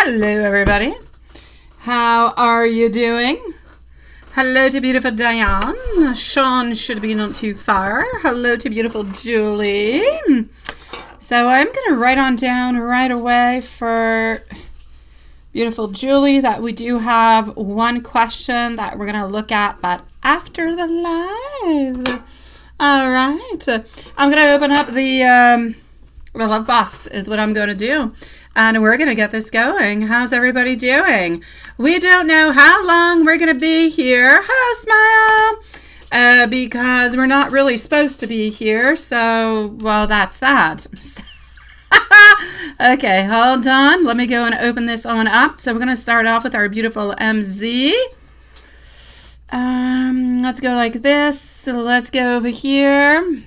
Hello, everybody. How are you doing? Hello to beautiful Diane. Sean should be not too far. Hello to beautiful Julie. So I'm going to write on down right away for beautiful Julie that we do have one question that we're going to look at, but after the live. All right. I'm going to open up the love box is what I'm going to do. And we're going to get this going. How's everybody doing? We don't know how long we're going to be here. Hello, Smile. Because we're not really supposed to be here. So, well, that's that. Okay, hold on. Let me go and open this on up. So we're going to start off with our beautiful MZ. Let's go like this. So let's go over here.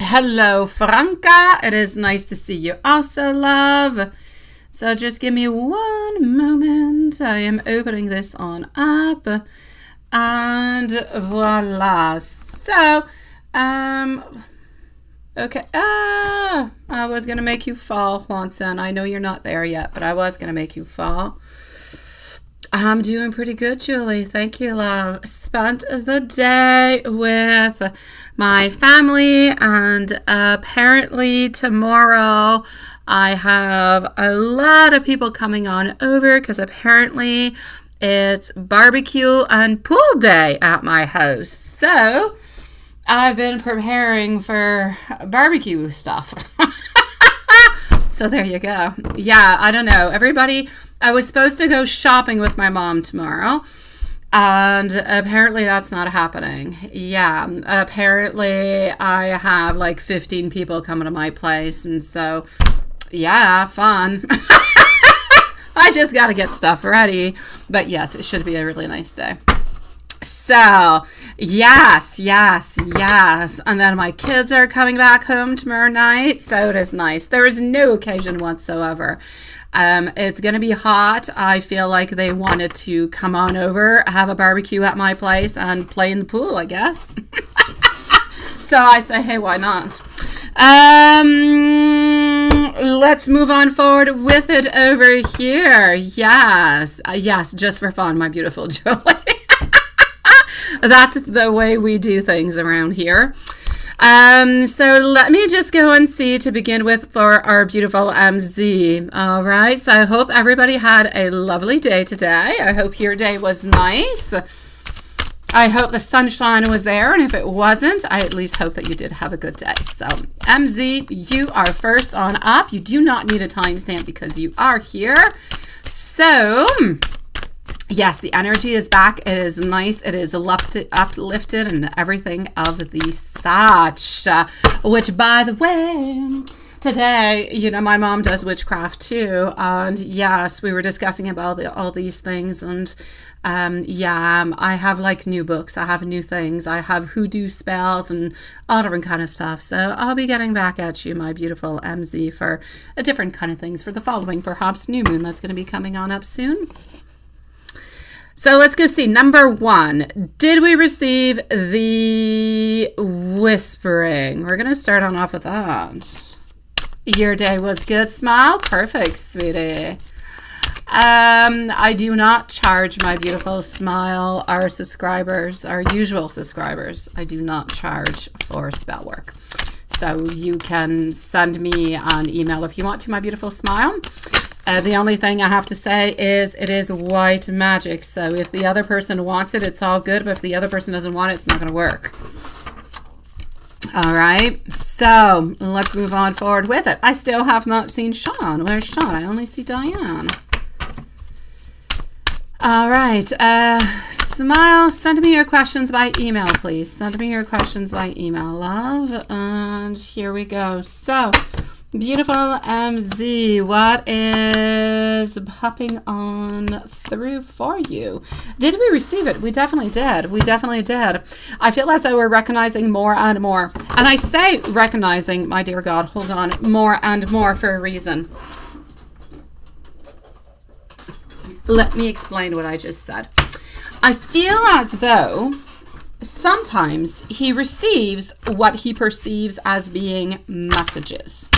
Hello, Franca. It is nice to see you also, love. So just give me one moment. I am opening this on up. And voila. So, okay. I was going to make you fall, Juanson. I know you're not there yet, but I was going to make you fall. I'm doing pretty good, Julie. Thank you, love. Spent the day with my family, and apparently tomorrow I have a lot of people coming on over because apparently it's barbecue and pool day at my house. So I've been preparing for barbecue stuff. So there you go. Yeah, I don't know. Everybody, I was supposed to go shopping with my mom tomorrow. And apparently that's not happening. Yeah, apparently I have like 15 people coming to my place. And so, yeah, fun. I just got to get stuff ready. But yes, it should be a really nice day. So, yes. And then my kids are coming back home tomorrow night. So it is nice. There is no occasion whatsoever. It's going to be hot. I feel like they wanted to come on over, have a barbecue at my place, and play in the pool, I guess. So I say, hey, why not? Let's move on forward with it over here. Yes, just for fun, my beautiful Julie. That's the way we do things around here. So let me just go and see to begin with for our beautiful MZ. All right. So I hope everybody had a lovely day today. I hope your day was nice. I hope the sunshine was there. And if it wasn't, I at least hope that you did have a good day. So MZ, you are first on up. You do not need a timestamp because you are here. So yes, the energy is back. It is nice. It is uplifted and everything of the such. Which, by the way, today, you know, my mom does witchcraft too. And yes, we were discussing about all these things. And I have like new books. I have new things. I have hoodoo spells and all different kind of stuff. So I'll be getting back at you, my beautiful MZ, for a different kind of things for the following, perhaps, new moon that's going to be coming on up soon. So let's go see. Number 1, did we receive the whispering? We're going to start on off with that. Your day was good, Smile. Perfect, sweetie. I do not charge my beautiful Smile, our subscribers, our usual subscribers. I do not charge for spell work. So you can send me an email if you want to, my beautiful Smile. The only thing I have to say is it is white magic. So if the other person wants it, it's all good. But if the other person doesn't want it, it's not going to work. All right. So let's move on forward with it. I still have not seen Sean. Where's Sean? I only see Diane. All right. Smile, send me your questions by email, please. Send me your questions by email, love. And here we go. So, beautiful MZ, what is popping on through for you? Did we receive it? We definitely did. We definitely did. I feel as though we're recognizing more and more. And I say recognizing, my dear God, hold on, more and more for a reason. Let me explain what I just said. I feel as though sometimes he receives what he perceives as being messages.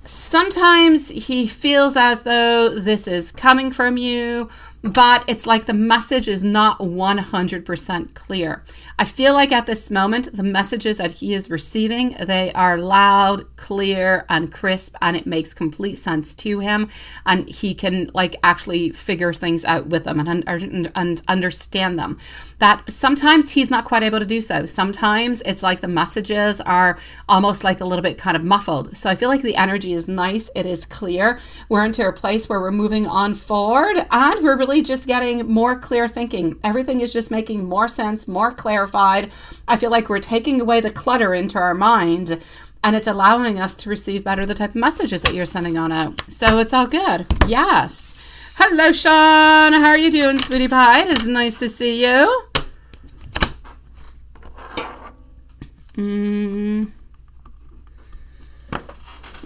Sometimes he feels as though this is coming from you, but it's like the message is not 100% clear. I feel like at this moment, the messages that he is receiving, they are loud, clear, and crisp, and it makes complete sense to him. And he can like actually figure things out with them and understand them. That sometimes he's not quite able to do so. Sometimes it's like the messages are almost like a little bit kind of muffled. So I feel like the energy is nice. It is clear. We're into a place where we're moving on forward, and we're really just getting more clear thinking. Everything is just making more sense, more clarified. I feel like we're taking away the clutter into our mind, and it's allowing us to receive better the type of messages that you're sending on out. So it's all good. Yes. Hello, Sean. How are you doing, sweetie pie? It's nice to see you.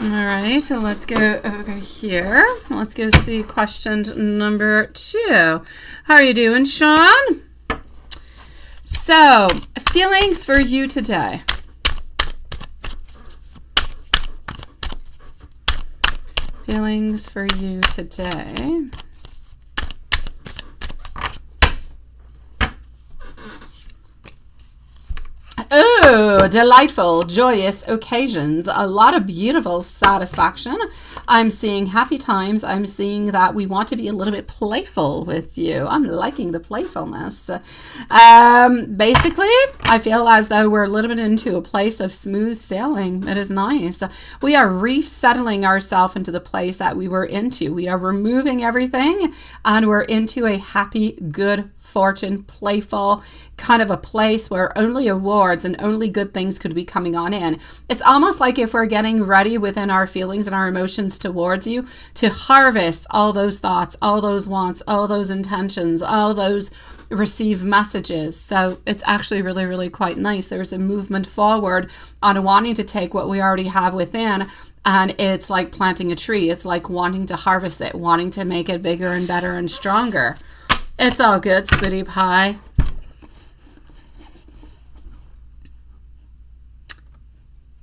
All right, so let's go over here. Let's go see question number 2. How are you doing, Sean? So, feelings for you today. Feelings for you today. Oh, delightful, joyous occasions. A lot of beautiful satisfaction. I'm seeing happy times. I'm seeing that we want to be a little bit playful with you. I'm liking the playfulness. Basically, I feel as though we're a little bit into a place of smooth sailing. It is nice. We are resettling ourselves into the place that we were into. We are removing everything, and we're into a happy, good fortune, playful kind of a place where only awards and only good things could be coming on in. It's almost like if we're getting ready within our feelings and our emotions towards you to harvest all those thoughts, all those wants, all those intentions, all those received messages. So it's actually really, really quite nice. There's a movement forward on wanting to take what we already have within, and it's like planting a tree. It's like wanting to harvest it, wanting to make it bigger and better and stronger. It's all good, sweetie pie.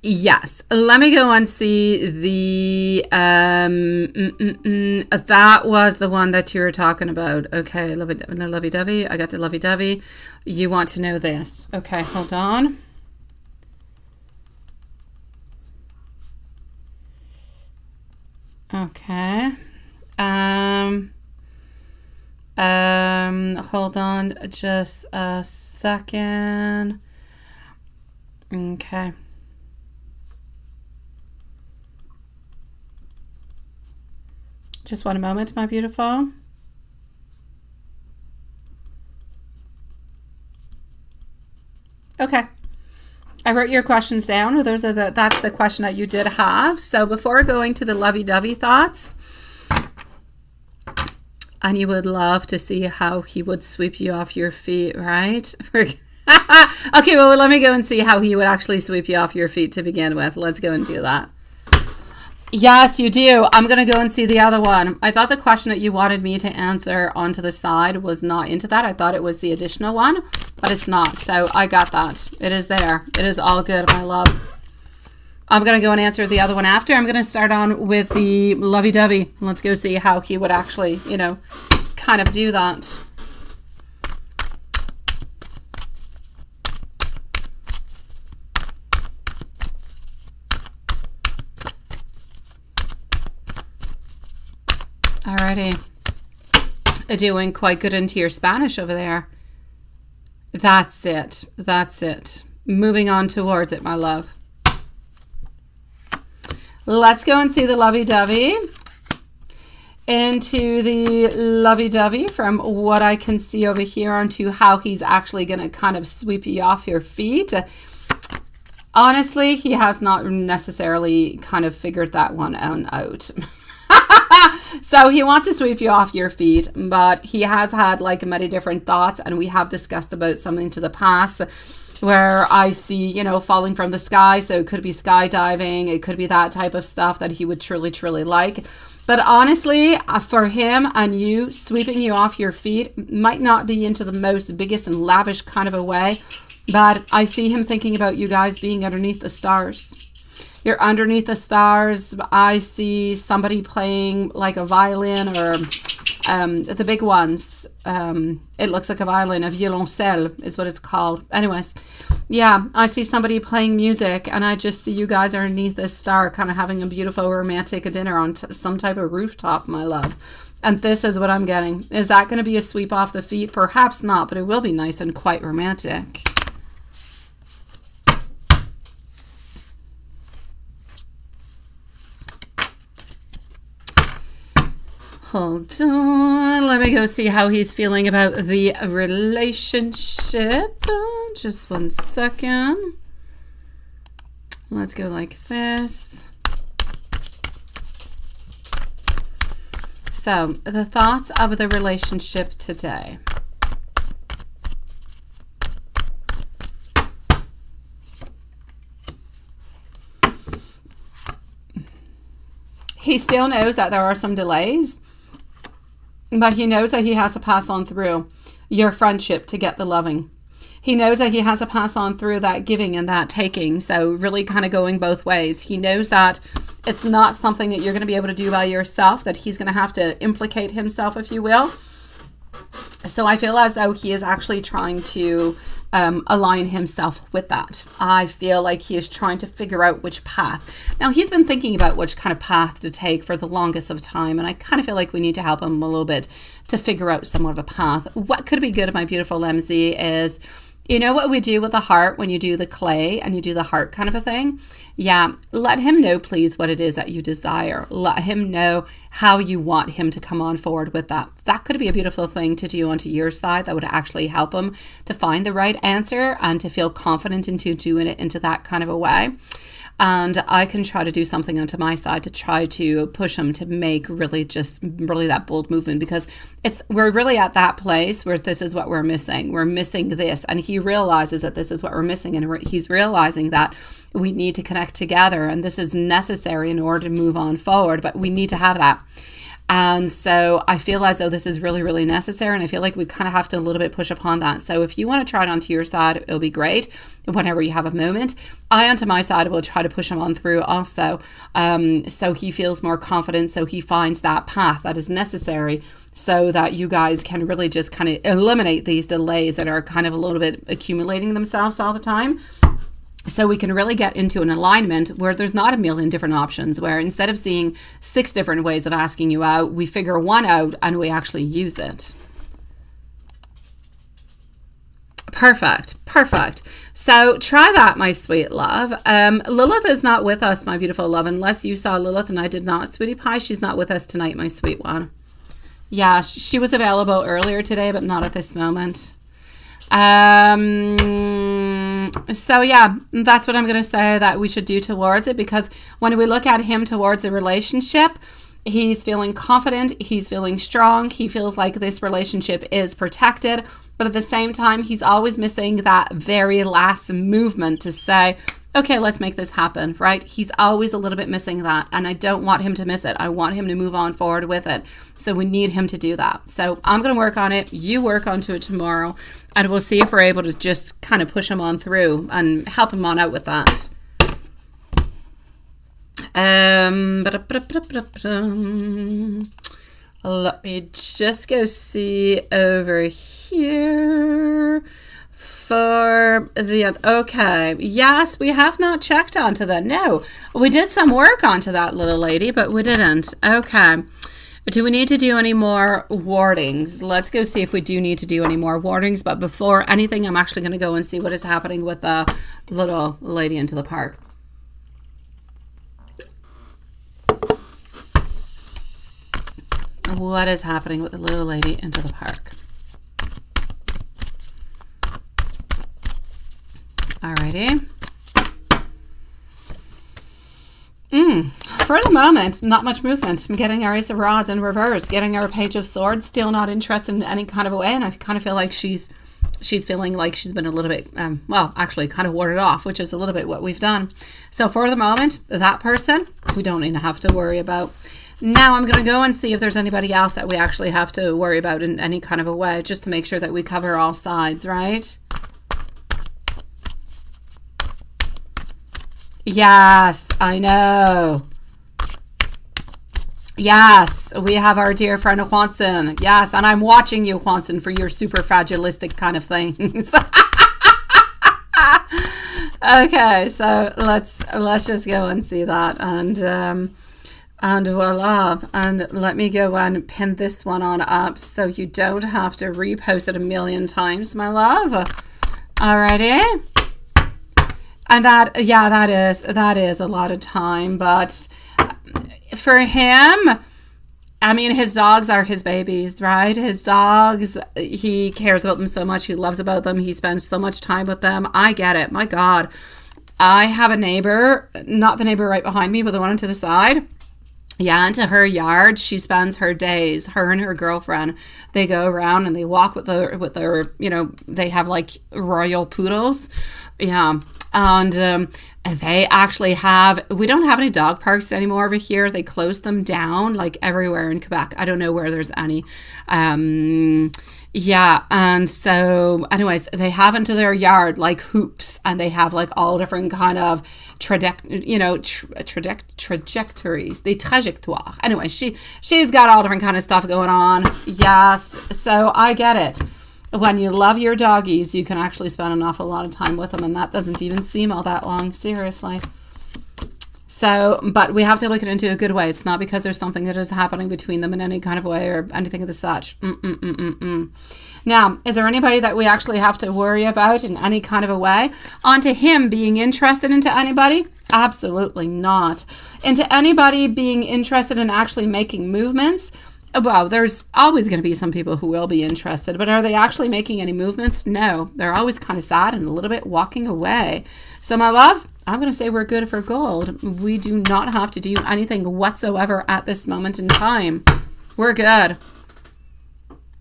Yes, let me go and see the, that was the one that you were talking about. Okay, lovey-dovey. I got the lovey-dovey. You want to know this. Okay, hold on. Okay. Hold on just a second. Okay. Just one moment, my beautiful. Okay. I wrote your questions down. That's the question that you did have. So before going to the lovey-dovey thoughts, and you would love to see how he would sweep you off your feet, right? Okay, well, let me go and see how he would actually sweep you off your feet to begin with. Let's go and do that. Yes, you do. I'm going to go and see the other one. I thought the question that you wanted me to answer onto the side was not into that. I thought it was the additional one, but it's not. So I got that. It is there. It is all good, my love. I'm going to go and answer the other one after. I'm going to start on with the lovey-dovey. Let's go see how he would actually, you know, kind of do that. Alrighty. Doing quite good into your Spanish over there. That's it. That's it. Moving on towards it, my love. Let's go and see the lovey-dovey. Into the lovey-dovey from what I can see over here onto how he's actually going to kind of sweep you off your feet. Honestly, he has not necessarily kind of figured that one out. So he wants to sweep you off your feet, but he has had like many different thoughts, and we have discussed about something to the past where I see, you know, falling from the sky. So it could be skydiving. It could be that type of stuff that he would truly, truly like. But honestly, for him and you, sweeping you off your feet might not be into the most biggest and lavish kind of a way, but I see him thinking about you guys being underneath the stars. You're underneath the stars. I see somebody playing like a violin, or the big ones. It looks like a violin, a violoncelle is what it's called. Anyways, yeah, I see somebody playing music, and I just see you guys underneath this star kind of having a beautiful romantic dinner on some type of rooftop, my love. And this is what I'm getting. Is that going to be a sweep off the feet? Perhaps not, but it will be nice and quite romantic. Hold on. Let me go see how he's feeling about the relationship. Just 1 second. Let's go like this. So, the thoughts of the relationship today. He still knows that there are some delays, but he knows that he has to pass on through your friendship to get the loving. He knows that he has to pass on through that giving and that taking. So really kind of going both ways. He knows that it's not something that you're going to be able to do by yourself, that he's going to have to implicate himself, if you will. So I feel as though he is actually trying to align himself with that. I feel like he is trying to figure out which path. Now, he's been thinking about which kind of path to take for the longest of time, and I kind of feel like we need to help him a little bit to figure out somewhat of a path. What could be good, my beautiful MZ, is, you know what we do with the heart when you do the clay and you do the heart kind of a thing? Yeah, let him know, please, what it is that you desire. Let him know how you want him to come on forward with that. That could be a beautiful thing to do onto your side that would actually help him to find the right answer and to feel confident into doing it into that kind of a way. And I can try to do something onto my side to try to push him to make really that bold movement, because we're really at that place where this is what we're missing. We're missing this. And he realizes that this is what we're missing. And he's realizing that we need to connect together. And this is necessary in order to move on forward. But we need to have that. And so I feel as though this is really, really necessary. And I feel like we kind of have to a little bit push upon that. So if you want to try it onto your side, it'll be great whenever you have a moment. I, onto my side, will try to push him on through also. So he feels more confident. So he finds that path that is necessary so that you guys can really just kind of eliminate these delays that are kind of a little bit accumulating themselves all the time. So we can really get into an alignment where there's not a million different options, where instead of seeing 6 different ways of asking you out, we figure one out and we actually use it. Perfect. So try that, my sweet love. Lilith is not with us, my beautiful love, unless you saw Lilith and I did not, sweetie pie. She's not with us tonight, my sweet one. Yeah, she was available earlier today, but not at this moment. So yeah, that's what I'm going to say that we should do towards it, because when we look at him towards a relationship, he's feeling confident, he's feeling strong, he feels like this relationship is protected, but at the same time, he's always missing that very last movement to say, okay, let's make this happen, right? He's always a little bit missing that, and I don't want him to miss it. I want him to move on forward with it. So we need him to do that. So I'm going to work on it. You work onto it tomorrow, and we'll see if we're able to just kind of push him on through and help him on out with that. Let me just go see over here. For the, okay, yes, we have not checked onto that. No, we did some work onto that little lady, but we didn't. Okay, do we need to do any more wardings? Let's go see if we do need to do any more wardings. But before anything, I'm actually going to go and see what is happening with the little lady into the park. What is happening with the little lady into the park? Alrighty. For the moment, not much movement. I'm getting our Ace of Rods in reverse, getting our Page of Swords, still not interested in any kind of a way, and I kind of feel like she's feeling like she's been a little bit, well, actually kind of warded off, which is a little bit what we've done. So for the moment, that person, we don't even have to worry about. Now I'm going to go and see if there's anybody else that we actually have to worry about in any kind of a way, just to make sure that we cover all sides, right? Yes, I know. Yes, we have our dear friend Juanson. Yes, and I'm watching you, Juanson, for your super fragilistic kind of things. Okay, so let's just go and see that, and voila. And let me go and pin this one on up so you don't have to repost it a million times, my love. Alrighty. And that is a lot of time, but for him, I mean, his dogs are his babies, right? His dogs, he cares about them so much. He loves about them. He spends so much time with them. I get it. My God. I have a neighbor, not the neighbor right behind me, but the one to the side. Yeah, into her yard, she spends her days, her and her girlfriend, they go around and they walk with their, you know, they have like royal poodles. Yeah. And they actually have, we don't have any dog parks anymore over here. They closed them down like everywhere in Quebec. I don't know where there's any. Yeah. And so anyways, they have into their yard like hoops, and they have like all different kind of trajectories, the trajectoire. Anyway, she's got all different kind of stuff going on. Yes. So I get it. When you love your doggies, you can actually spend an awful lot of time with them, and that doesn't even seem all that long, seriously. So, but we have to look at it into a good way. It's not because there's something that is happening between them in any kind of way or anything of the such. Now, is there anybody that we actually have to worry about in any kind of a way? Onto him being interested into anybody? Absolutely not. Into anybody being interested in actually making movements? Well, there's always going to be some people who will be interested, but are they actually making any movements? No, they're always kind of sad and a little bit walking away. So my love, I'm going to say we're good for gold. We do not have to do anything whatsoever at this moment in time. We're good.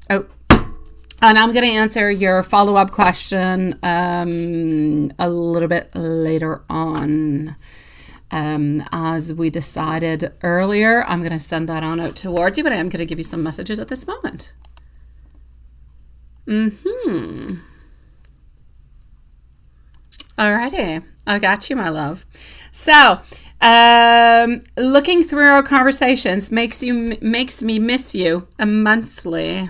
Oh, and I'm going to answer your follow-up question a little bit later on. As we decided earlier, I'm going to send that on out towards you, but I am going to give you some messages at this moment. Alrighty, I got you, my love. So, looking through our conversations makes me miss you immensely.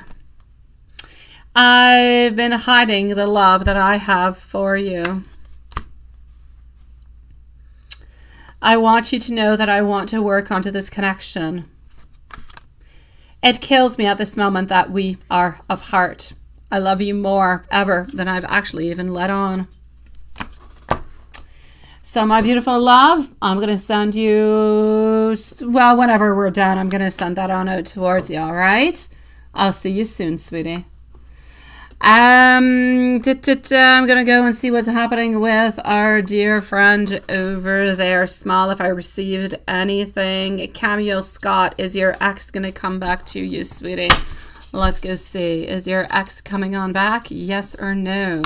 I've been hiding the love that I have for you. I want you to know that I want to work onto this connection. It kills me at this moment that we are apart. I love you more ever than I've actually even let on. So my beautiful love, I'm going to send you, well, whenever we're done, I'm going to send that on out towards you, all right? I'll see you soon, sweetie. I'm going to go and see what's happening with our dear friend over there. Small, if I received anything. Cameo Scott, is your ex going to come back to you, sweetie? Let's go see. Is your ex coming on back? Yes or no?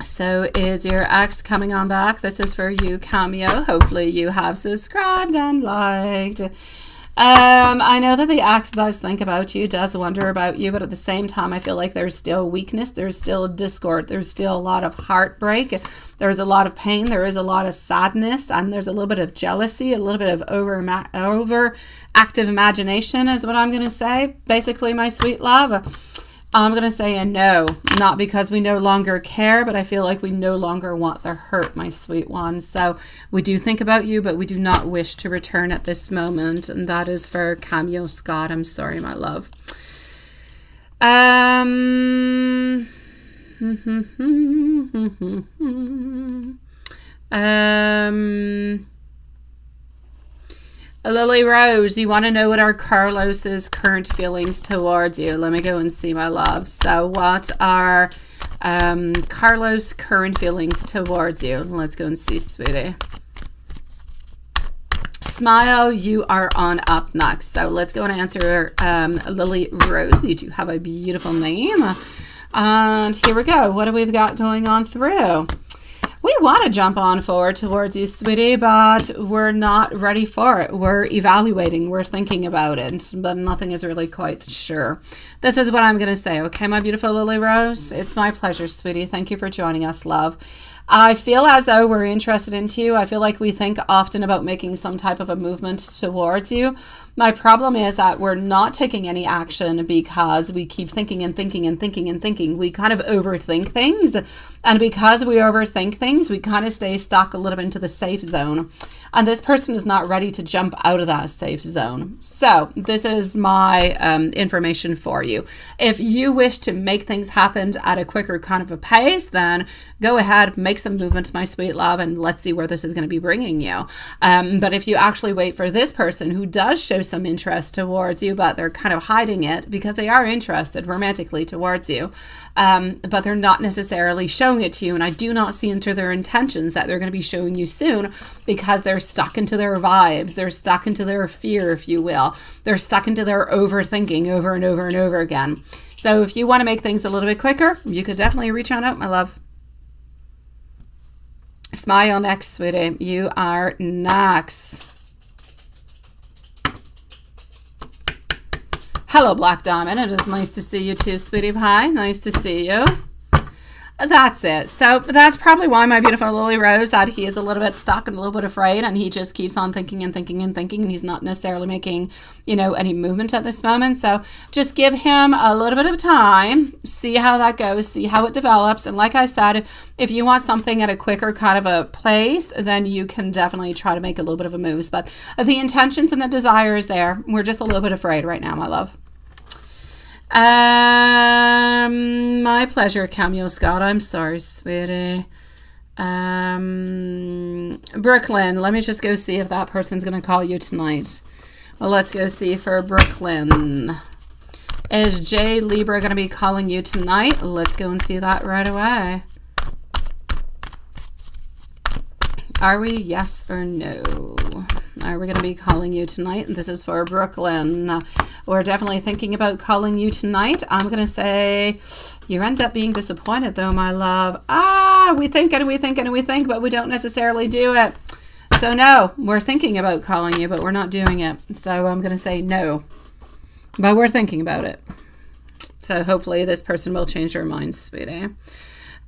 So is your ex coming on back? This is for you, Cameo. Hopefully you have subscribed and liked. I know that the ex does think about you, does wonder about you, but at the same time, I feel like there's still weakness. There's still discord. There's still a lot of heartbreak. There's a lot of pain. There is a lot of sadness, and there's a little bit of jealousy, a little bit of overactive imagination is what I'm going to say. Basically, my sweet love. I'm going to say a no, not because we no longer care, but I feel like we no longer want the hurt, my sweet one. So we do think about you, but we do not wish to return at this moment. And that is for Cameo Scott. I'm sorry, my love. Lily Rose, you want to know what are Carlos's current feelings towards you? Let me go and see, my love. So what are Carlos' current feelings towards you? Let's go and see, sweetie. Smile, you are on up next. So let's go and answer Lily Rose. You do have a beautiful name. And here we go. What do we've got going on through? We want to jump on forward towards you, sweetie, but we're not ready for it. We're evaluating, we're thinking about it, but nothing is really quite sure. This is what I'm going to say, okay, my beautiful Lily Rose? It's my pleasure, sweetie. Thank you for joining us, love. I feel as though we're interested in you. I feel like we think often about making some type of a movement towards you. My problem is that we're not taking any action because we keep thinking and thinking and thinking and thinking. We kind of overthink things. And because we overthink things, we kind of stay stuck a little bit into the safe zone. And this person is not ready to jump out of that safe zone. So this is my information for you. If you wish to make things happen at a quicker kind of a pace, then go ahead, make some movement, my sweet love, and let's see where this is going to be bringing you. But if you actually wait for this person who does show some interest towards you, but they're kind of hiding it because they are interested romantically towards you, but they're not necessarily showing it to you, and I do not see into their intentions that they're going to be showing you soon because they're stuck into their vibes, they're stuck into their fear, if you will, they're stuck into their overthinking over and over and over again. So if you want to make things a little bit quicker, you could definitely reach on out, my love. Smile next, sweetie. You are next. Hello, Black Diamond. It is nice to see you too, sweetie pie. Nice to see you. That's it. So that's probably why, my beautiful Lily Rose, that he is a little bit stuck and a little bit afraid, and he just keeps on thinking and thinking and thinking, and he's not necessarily making, any movement at this moment. So just give him a little bit of time, see how that goes, see how it develops. And like I said, if you want something at a quicker kind of a place, then you can definitely try to make a little bit of a move. But the intentions and the desire is there. We're just a little bit afraid right now, my love. My pleasure, Camille Scott. I'm sorry, sweetie. Brooklyn, let me just go see if that person's going to call you tonight. Well, let's go see for Brooklyn. Is Jay Libra going to be calling you tonight? Let's go and see that right away. Are we? Yes or no? Are we going to be calling you tonight? This is for Brooklyn. We're definitely thinking about calling you tonight. I'm going to say you end up being disappointed, though, my love. We think and we think and we think, but we don't necessarily do it. So, no, we're thinking about calling you, but we're not doing it. So I'm going to say no, but we're thinking about it. So hopefully this person will change their mind, sweetie.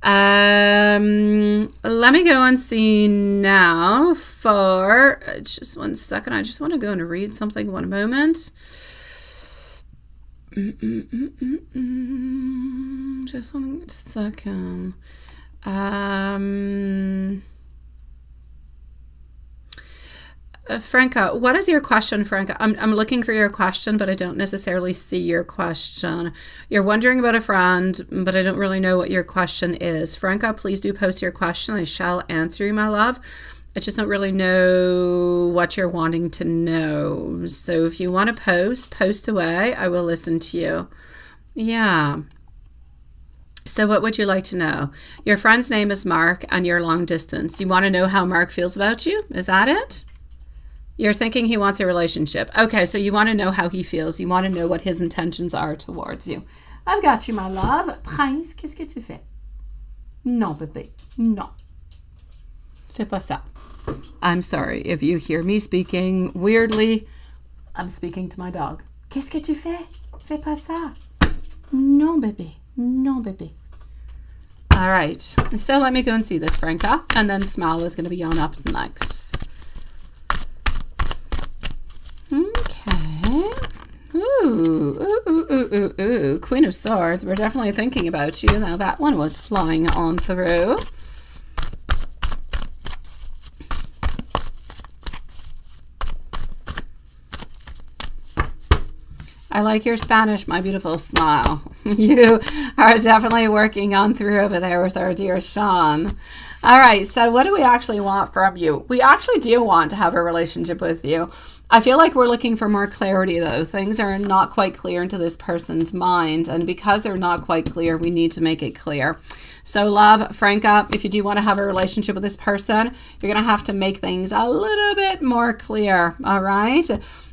Let me go and see now for just 1 second. I just want to go and read something. One moment. Just 1 second. Franca, what is your question, Franca? I'm looking for your question, but I don't necessarily see your question. You're wondering about a friend, but I don't really know what your question is. Franca, please do post your question. I shall answer you, my love. I just don't really know what you're wanting to know. So if you want to post away. I will listen to you. Yeah. So what would you like to know? Your friend's name is Mark and you're long distance. You want to know how Mark feels about you? Is that it? You're thinking he wants a relationship. Okay, so you want to know how he feels. You want to know what his intentions are towards you. I've got you, my love. Prince, qu'est-ce que tu fais? Non, bébé. Non. Fais pas ça. I'm sorry if you hear me speaking weirdly. I'm speaking to my dog. Qu'est-ce que tu fais? Fais pas ça. Non, bébé. Non, bébé. All right. So let me go and see this, Franca. And then Smile is going to be on up next. Okay. Ooh. Queen of Swords. We're definitely thinking about you. Now that one was flying on through. I like your Spanish, my beautiful Smile. You are definitely working on through over there with our dear Sean. All right, so what do we actually want from you? We actually do want to have a relationship with you. I feel like we're looking for more clarity, though. Things are not quite clear into this person's mind. And because they're not quite clear, we need to make it clear. So love, Franca, if you do want to have a relationship with this person, you're going to have to make things a little bit more clear, all right?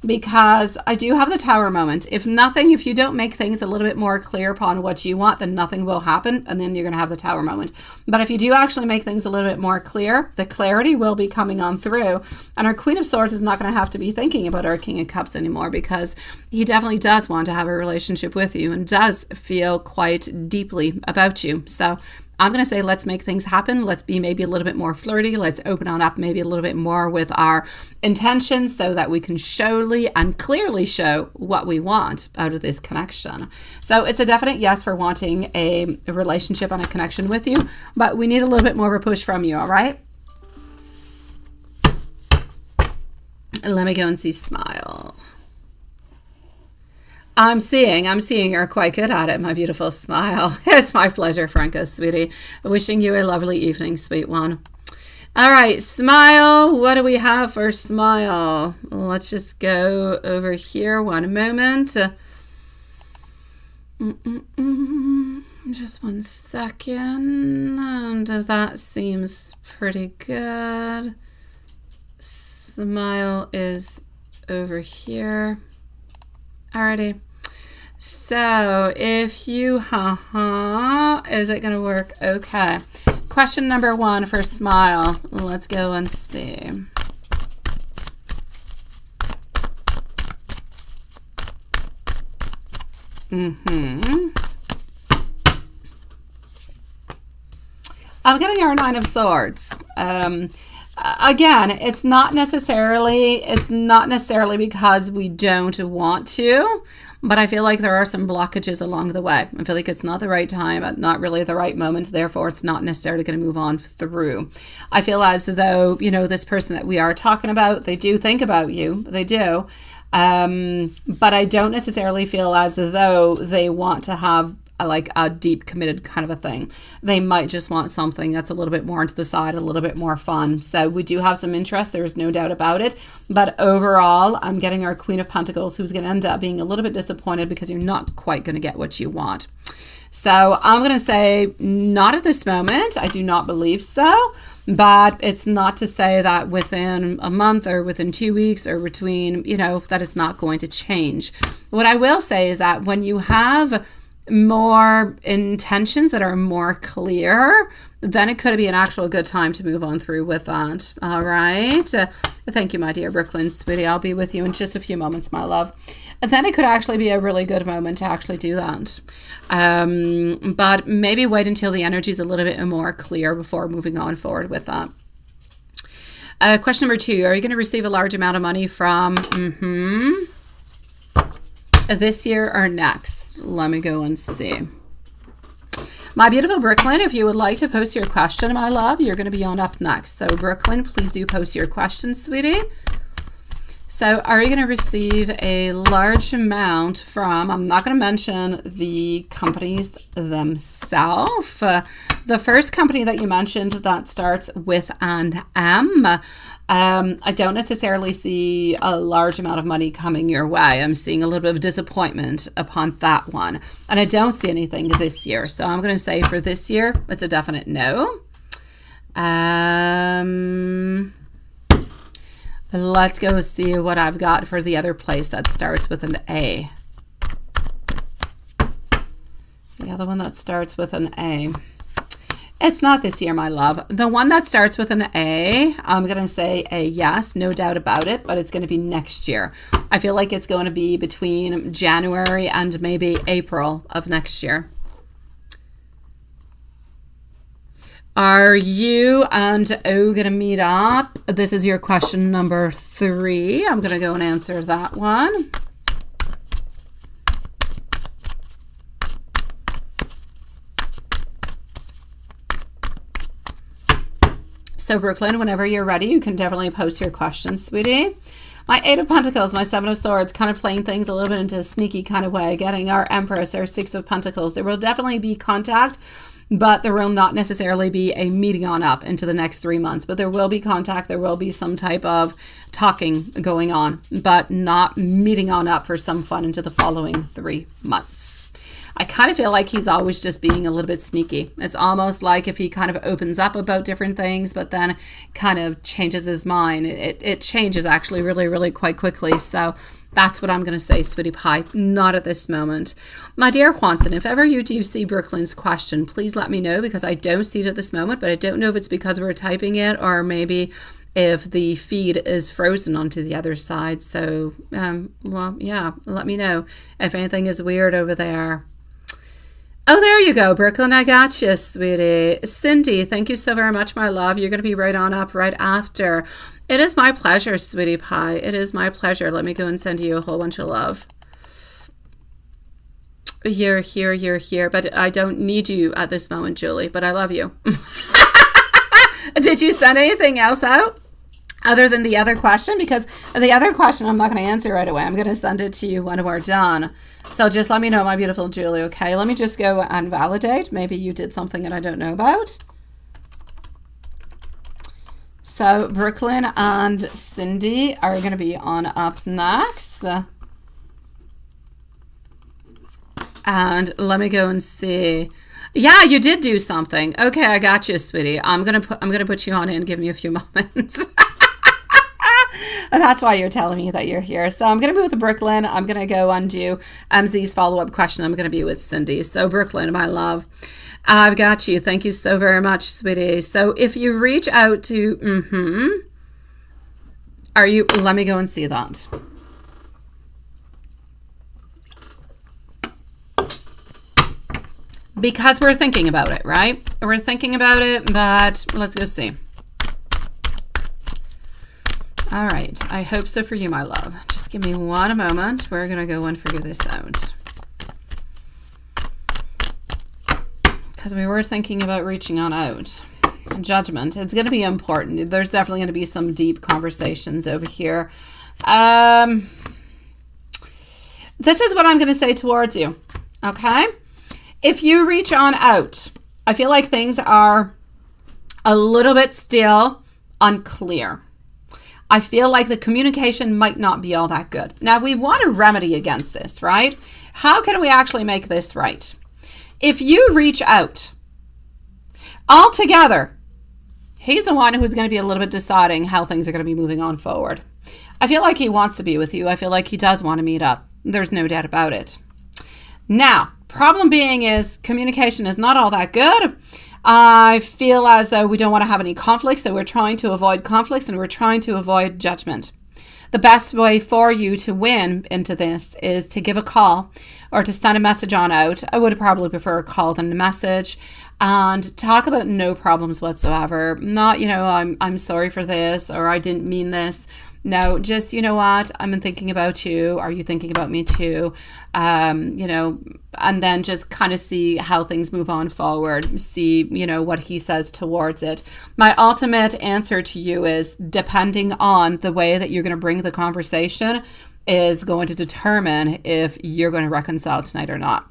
Because I do have the Tower moment. If you don't make things a little bit more clear upon what you want, then nothing will happen, and then you're going to have the Tower moment. But if you do actually make things a little bit more clear, the clarity will be coming on through, and our Queen of Swords is not going to have to be thinking about our King of Cups anymore, because he definitely does want to have a relationship with you and does feel quite deeply about you. So I'm going to say, let's make things happen. Let's be maybe a little bit more flirty. Let's open on up maybe a little bit more with our intentions so that we can surely and clearly show what we want out of this connection. So it's a definite yes for wanting a relationship and a connection with you, but we need a little bit more of a push from you, all right? Let me go and see Smile. I'm seeing you're quite good at it, my beautiful Smile. It's my pleasure, Franca, sweetie. Wishing you a lovely evening, sweet one. All right, Smile. What do we have for Smile? Let's just go over here one moment. Just 1 second. And that seems pretty good. Smile is over here. Alrighty. So if you, is it going to work? Okay. Question number 1 for Smile. Let's go and see. I'm getting our 9 of Swords. Again, it's not necessarily because we don't want to, but I feel like there are some blockages along the way. I feel like it's not the right time, not really the right moment. Therefore, it's not necessarily going to move on through. I feel as though, this person that we are talking about, they do think about you. They do. But I don't necessarily feel as though they want to have like a deep committed kind of a thing. They might just want something that's a little bit more into the side, a little bit more fun. So we do have some interest. There is no doubt about it. But overall, I'm getting our Queen of Pentacles, who's going to end up being a little bit disappointed because you're not quite going to get what you want. So I'm going to say not at this moment. I do not believe so. But it's not to say that within a month or within 2 weeks or between, that it's not going to change. What I will say is that when you have more intentions that are more clear, then it could be an actual good time to move on through with that. All right. Thank you, my dear Brooklyn, sweetie. I'll be with you in just a few moments, my love. And then it could actually be a really good moment to actually do that. But maybe wait until the energy is a little bit more clear before moving on forward with that. Question number 2. Are you going to receive a large amount of money from this year or next? Let me go and see. My beautiful Brooklyn, if you would like to post your question, my love, you're going to be on up next. So Brooklyn, please do post your question, sweetie. So are you going to receive a large amount from, I'm not going to mention the companies themselves. The first company that you mentioned that starts with an M, I don't necessarily see a large amount of money coming your way. I'm seeing a little bit of disappointment upon that one. And I don't see anything this year. So I'm going to say for this year, it's a definite no. Let's go see what I've got for the other place that starts with an A. The other one that starts with an A. It's not this year, my love. The one that starts with an A, I'm going to say a yes, no doubt about it, but it's going to be next year. I feel like it's going to be between January and maybe April of next year. Are you and O going to meet up? This is your question number 3. I'm going to go and answer that one. So Brooklyn, whenever you're ready, you can definitely post your questions, sweetie. My 8 of Pentacles, my 7 of Swords, kind of playing things a little bit into a sneaky kind of way, getting our Empress, our 6 of Pentacles. There will definitely be contact but there will not necessarily be a meeting on up into the next 3 months, but there will be contact. There will be some type of talking going on, but not meeting on up for some fun into the following 3 months. I kind of feel like he's always just being a little bit sneaky. It's almost like if he kind of opens up about different things, but then kind of changes his mind. It changes actually really, really quite quickly. So that's what I'm going to say, sweetie pie. Not at this moment. My dear Juanson, if ever you do see Brooklyn's question, please let me know, because I don't see it at this moment, but I don't know if it's because we're typing it or maybe if the feed is frozen onto the other side. So, well, yeah, let me know if anything is weird over there. Oh, there you go, Brooklyn. I got you, sweetie. Cindy, thank you so very much, my love. You're going to be right on up right after. It is my pleasure, sweetie pie. It is my pleasure. Let me go and send you a whole bunch of love. You're here, but I don't need you at this moment, Julie, but I love you. Did you send anything else out other than the other question? Because the other question I'm not going to answer right away. I'm going to send it to you when we're done. So just let me know, my beautiful Julie, okay? Let me just go and validate. Maybe you did something that I don't know about. So Brooklyn and Cindy are going to be on up next. And let me go and see. Yeah, you did do something. Okay, I got you, sweetie. I'm gonna put you on and give me a few moments. That's why you're telling me that you're here. So I'm going to be with Brooklyn. I'm going to go and do MZ's follow-up question. I'm going to be with Cindy. So Brooklyn, my love, I've got you. Thank you so very much, sweetie. So if you reach out to, let me go and see that. Because we're thinking about it, right? We're thinking about it, but let's go see. All right. I hope so for you, my love. Just give me one moment. We're going to go and figure this out. Because we were thinking about reaching on out. Judgment. It's going to be important. There's definitely going to be some deep conversations over here. This is what I'm going to say towards you. Okay? If you reach on out, I feel like things are a little bit still unclear. I feel like the communication might not be all that good. Now, we want a remedy against this, right? How can we actually make this right? If you reach out altogether, he's the one who's going to be a little bit deciding how things are going to be moving on forward. I feel like he wants to be with you. I feel like he does want to meet up. There's no doubt about it. Now, problem being is communication is not all that good. I feel as though we don't want to have any conflicts, so we're trying to avoid conflicts and we're trying to avoid judgment. The best way for you to win into this is to give a call or to send a message on out. I would probably prefer a call than a message, and talk about no problems whatsoever. Not, I'm sorry for this, or I didn't mean this. No, just, you know what, I'm thinking about you. Are you thinking about me too? And then just kind of see how things move on forward. See, what he says towards it. My ultimate answer to you is, depending on the way that you're going to bring the conversation, is going to determine if you're going to reconcile tonight or not.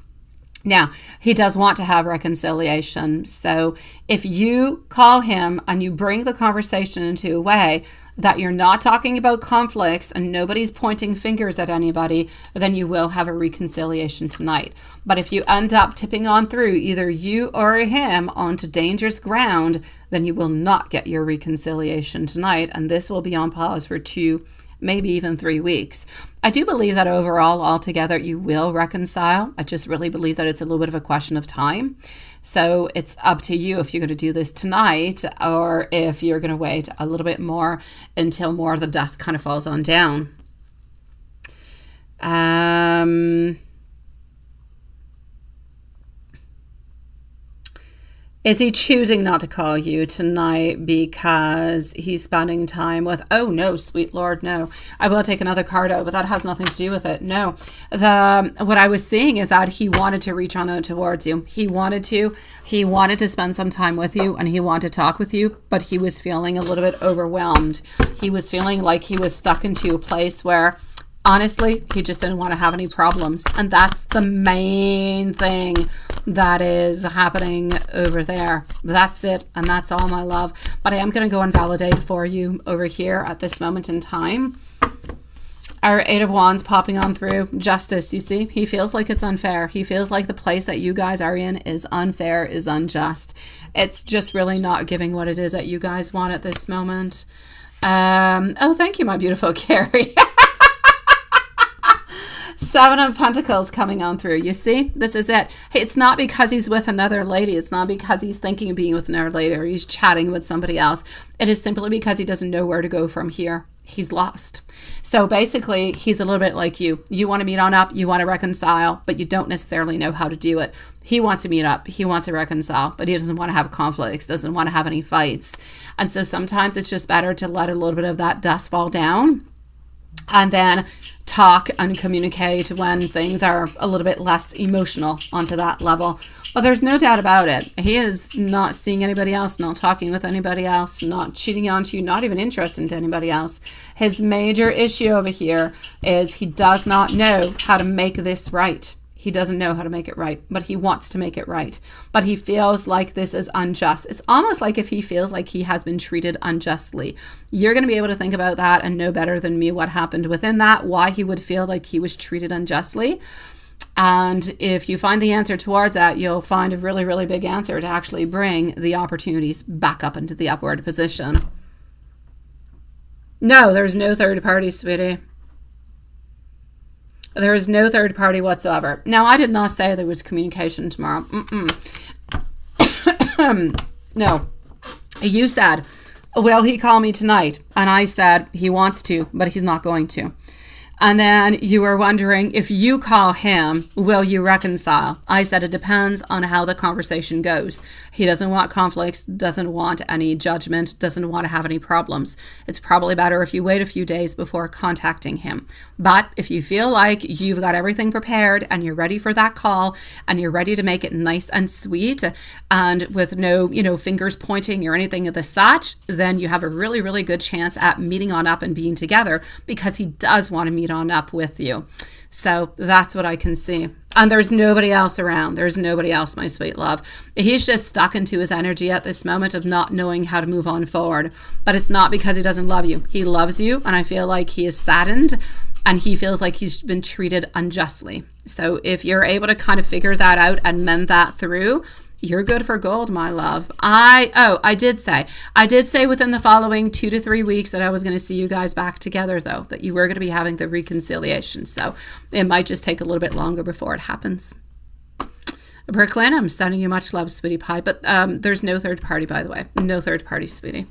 Now, he does want to have reconciliation. So if you call him and you bring the conversation into a way that you're not talking about conflicts and nobody's pointing fingers at anybody, then you will have a reconciliation tonight. But if you end up tipping on through either you or him onto dangerous ground, then you will not get your reconciliation tonight. And this will be on pause for 2, maybe even 3 weeks. I do believe that overall, altogether, you will reconcile. I just really believe that it's a little bit of a question of time. So it's up to you if you're going to do this tonight or if you're going to wait a little bit more until more of the dust kind of falls on down. Is he choosing not to call you tonight because he's spending time with, oh no, sweet Lord, no. I will take another card out, but that has nothing to do with it. No. What I was seeing is that he wanted to reach on out towards you. He wanted to spend some time with you and he wanted to talk with you, but he was feeling a little bit overwhelmed. He was feeling like he was stuck into a place where Honestly, he just didn't want to have any problems. And that's the main thing that is happening over there. That's it. And that's all, my love. But I am going to go and validate for you over here at this moment in time. Our Eight of Wands popping on through. Justice, you see, he feels like it's unfair. He feels like the place that you guys are in is unfair, is unjust. It's just really not giving what it is that you guys want at this moment. Oh, thank you, my beautiful Carrie. Seven of Pentacles coming on through. You see, this is it. Hey, it's not because he's with another lady. It's not because he's thinking of being with another lady or he's chatting with somebody else. It is simply because he doesn't know where to go from here. He's lost. So basically, he's a little bit like you. You want to meet on up, you want to reconcile, but you don't necessarily know how to do it. He wants to meet up, he wants to reconcile, but he doesn't want to have conflicts, doesn't want to have any fights. And so sometimes it's just better to let a little bit of that dust fall down and then talk and communicate when things are a little bit less emotional onto that level. But there's no doubt about it. He is not seeing anybody else, not talking with anybody else, not cheating on you, not even interested in anybody else. His major issue over here is he does not know how to make this right. He doesn't know how to make it right, but he wants to make it right. But he feels like this is unjust. It's almost like if he feels like he has been treated unjustly. You're going to be able to think about that and know better than me what happened within that, why he would feel like he was treated unjustly. And if you find the answer towards that, you'll find a really, really big answer to actually bring the opportunities back up into the upward position. No, there's no third party, sweetie. There is no third party whatsoever. Now, I did not say there was communication tomorrow. No. You said, will he call me tonight? And I said he wants to, but he's not going to. And then you were wondering, if you call him, will you reconcile? I said it depends on how the conversation goes. He doesn't want conflicts, doesn't want any judgment, doesn't want to have any problems. It's probably better if you wait a few days before contacting him. But if you feel like you've got everything prepared and you're ready for that call and you're ready to make it nice and sweet and with no, fingers pointing or anything of the such, then you have a really, really good chance at meeting on up and being together because he does want to meet on up with you. So that's what I can see. And there's nobody else around. There's nobody else, my sweet love. He's just stuck into his energy at this moment of not knowing how to move on forward. But it's not because he doesn't love you. He loves you, and I feel like he is saddened and he feels like he's been treated unjustly. So if you're able to kind of figure that out and mend that through, you're good for gold, my love. I did say within the following 2 to 3 weeks that I was going to see you guys back together, though, that you were going to be having the reconciliation. So it might just take a little bit longer before it happens. Brooklyn, I'm sending you much love, sweetie pie. But there's no third party, by the way. No third party, sweetie.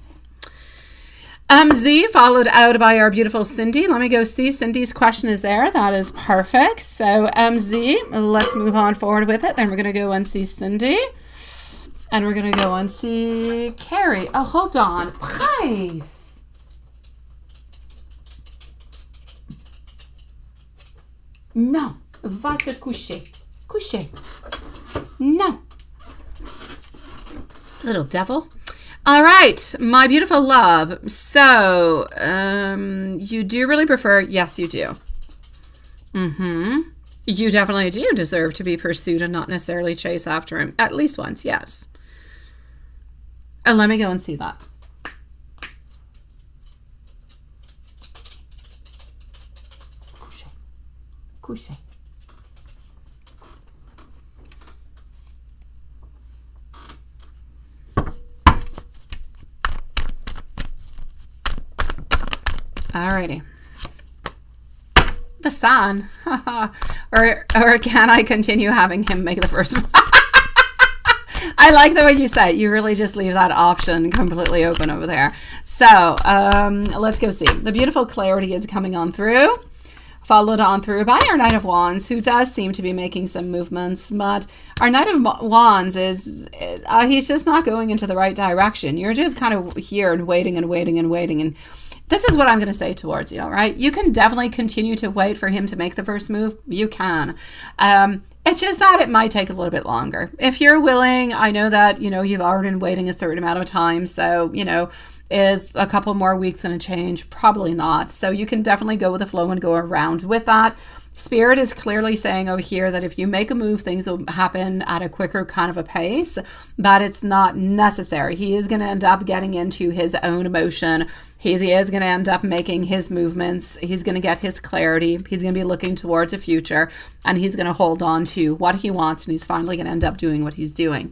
Z, followed out by our beautiful Cindy. Let me go see. Cindy's question is there. That is perfect. So Z, let's move on forward with it. Then we're going to go and see Cindy. And we're going to go and see Carrie. Oh, hold on. Please. No. Va te coucher. Coucher. No. Little devil. All right, my beautiful love. So, you do really prefer, yes, you do. You definitely do deserve to be pursued and not necessarily chase after him. At least once, yes. And let me go and see that. Coucher. Coucher. Alrighty. The Sun. or can I continue having him make the first one? I like the way you say it. You really just leave that option completely open over there. So let's go see. The beautiful clarity is coming on through. Followed on through by our Knight of Wands, who does seem to be making some movements. But our Knight of Wands is, he's just not going into the right direction. You're just kind of here and waiting and waiting and waiting. And this is what I'm going to say towards you, all right? You can definitely continue to wait for him to make the first move. You can. It's just that it might take a little bit longer. If you're willing, I know that, you've already been waiting a certain amount of time. So, Is a couple more weeks going to change? Probably not. So you can definitely go with the flow and go around with that. Spirit is clearly saying over here that if you make a move, things will happen at a quicker kind of a pace, but it's not necessary. He is going to end up getting into his own emotion. He is going to end up making his movements. He's going to get his clarity. He's going to be looking towards the future, and he's going to hold on to what he wants, and he's finally going to end up doing what he's doing.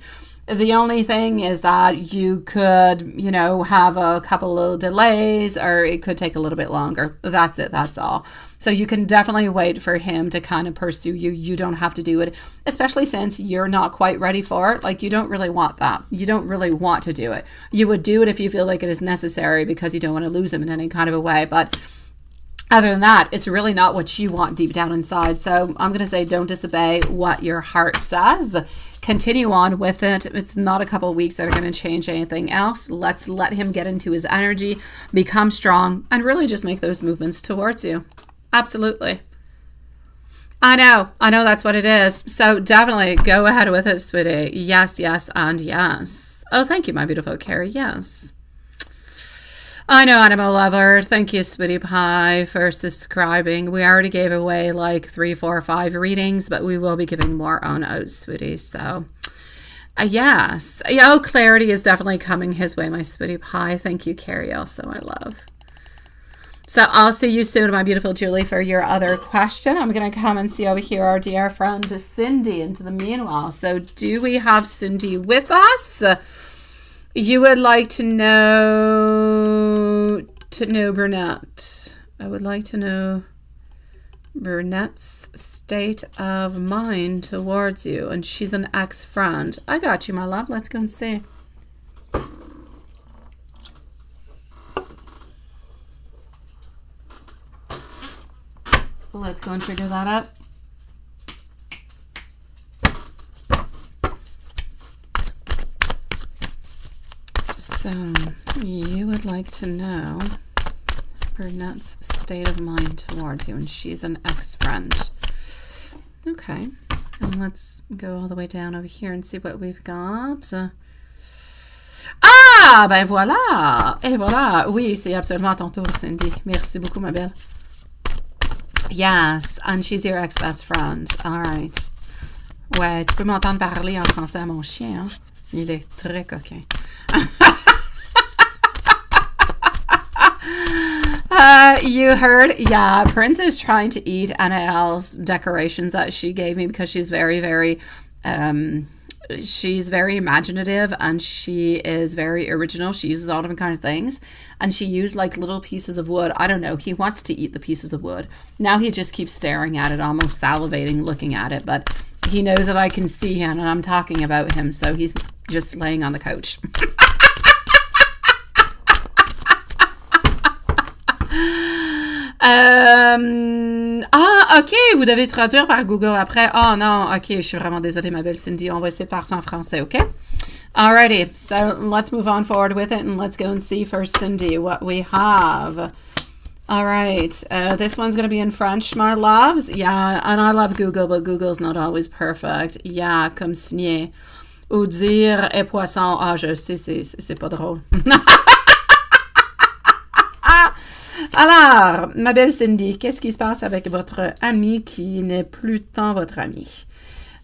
The only thing is that you could, you know, have a couple of delays, or it could take a little bit longer. That's it. That's all. So you can definitely wait for him to kind of pursue you. You don't have to do it, especially since you're not quite ready for it. Like, you don't really want that. You don't really want to do it. You would do it if you feel like it is necessary because you don't want to lose him in any kind of a way. But other than that, it's really not what you want deep down inside. So I'm going to say, don't disobey what your heart says. Continue on with it. It's not a couple of weeks that are going to change anything else. Let's let him get into his energy, become strong, and really just make those movements towards you. Absolutely. I know that's what it is. So definitely go ahead with it, sweetie. Yes, yes, and yes. Oh, thank you, my beautiful Carrie. Yes. I know, animal lover. Thank you, Sweetie Pie, for subscribing. We already gave away like 3, 4, 5 readings, but we will be giving more on out, sweetie. So, yes. Oh, clarity is definitely coming his way, my Sweetie Pie. Thank you, Carrie, also, my love. So I'll see you soon, my beautiful Julie, for your other question. I'm going to come and see over here our dear friend Cindy into the meanwhile. So do we have Cindy with us? You would like to know Brunette. I would like to know Brunette's state of mind towards you. And she's an ex-friend. I got you, my love. Let's go and see. Let's go and figure that out. So, you would like to know Brunette's state of mind towards you, and she's an ex-friend. Okay, and let's go all the way down over here and see what we've got. Ah, ben voilà! Et voilà! Oui, c'est absolument ton tour, Cindy. Merci beaucoup, ma belle. Yes, and she's your ex-best friend. All right. Ouais, tu peux m'entendre parler en français à mon chien, hein? Il est très coquin. You heard? Yeah, Prince is trying to eat Annaelle's decorations that she gave me because she's very, very, she's very imaginative and she is very original. She uses all different kinds of things. And she used like little pieces of wood. I don't know. He wants to eat the pieces of wood. Now he just keeps staring at it, almost salivating, looking at it. But he knows that I can see him and I'm talking about him. So he's just laying on the couch. Ok, vous devez traduire par Google après. Oh non, ok, je suis vraiment désolée, ma belle Cindy. On va essayer de faire ça en français, ok? Alrighty, so let's move on forward with it and let's go and see for Cindy what we have. Alright, this one's going to be in French, my loves. Yeah, and I love Google, but Google's not always perfect. Yeah, comme signer. Ou dire, et poisson. Ah, je sais, c'est pas drôle. Alors, ma belle Cindy, qu'est-ce qui se passe avec votre ami qui n'est plus tant votre ami?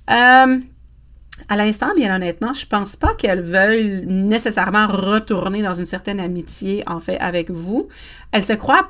À l'instant, bien honnêtement, je pense pas qu'elle veuille nécessairement retourner dans une certaine amitié, en fait, avec vous. Elle se croit...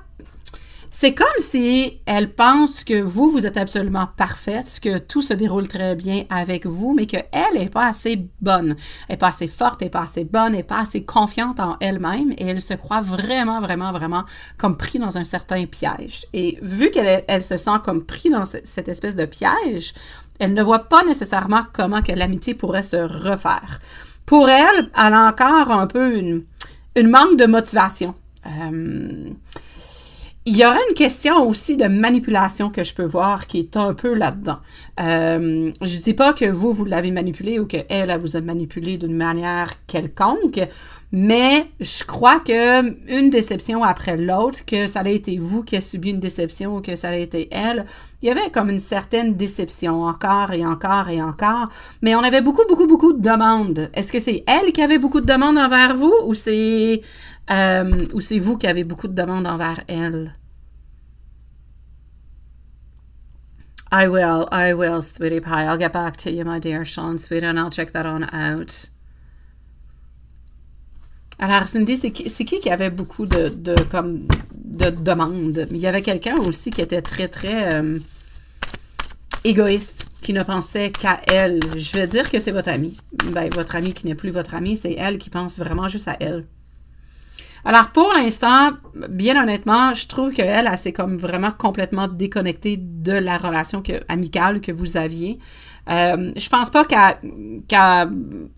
C'est comme si elle pense que vous êtes absolument parfaite, que tout se déroule très bien avec vous, mais qu'elle n'est pas assez bonne. Elle n'est pas assez forte, elle n'est pas assez bonne, elle n'est pas assez confiante en elle-même et elle se croit vraiment, vraiment, vraiment comme prise dans un certain piège. Et vu qu'elle se sent comme prise dans cette espèce de piège, elle ne voit pas nécessairement comment que l'amitié pourrait se refaire. Pour elle, elle a encore un peu une manque de motivation. Il y aura une question aussi de manipulation que je peux voir qui est un peu là-dedans. Je dis pas que vous l'avez manipulée ou qu'elle, elle vous a manipulé d'une manière quelconque, mais je crois que une déception après l'autre, que ça a été vous qui a subi une déception ou que ça a été elle, il y avait comme une certaine déception encore et encore et encore, mais on avait beaucoup, beaucoup, beaucoup de demandes. Est-ce que c'est elle qui avait beaucoup de demandes envers vous ou c'est ou c'est vous qui avez beaucoup de demandes envers elle. I will, sweetie pie. I'll get back to you, my dear Sean, sweetie, and I'll check that on out. Alors, Cindy, c'est qui avait beaucoup de demandes? Il y avait quelqu'un aussi qui était très, très égoïste, qui ne pensait qu'à elle. Je vais dire que c'est votre amie. Ben, votre amie qui n'est plus votre amie, c'est elle qui pense vraiment juste à elle. Alors, pour l'instant, bien honnêtement, je trouve qu'elle, elle s'est comme vraiment complètement déconnectée de la relation amicale que vous aviez. Je pense pas qu'elle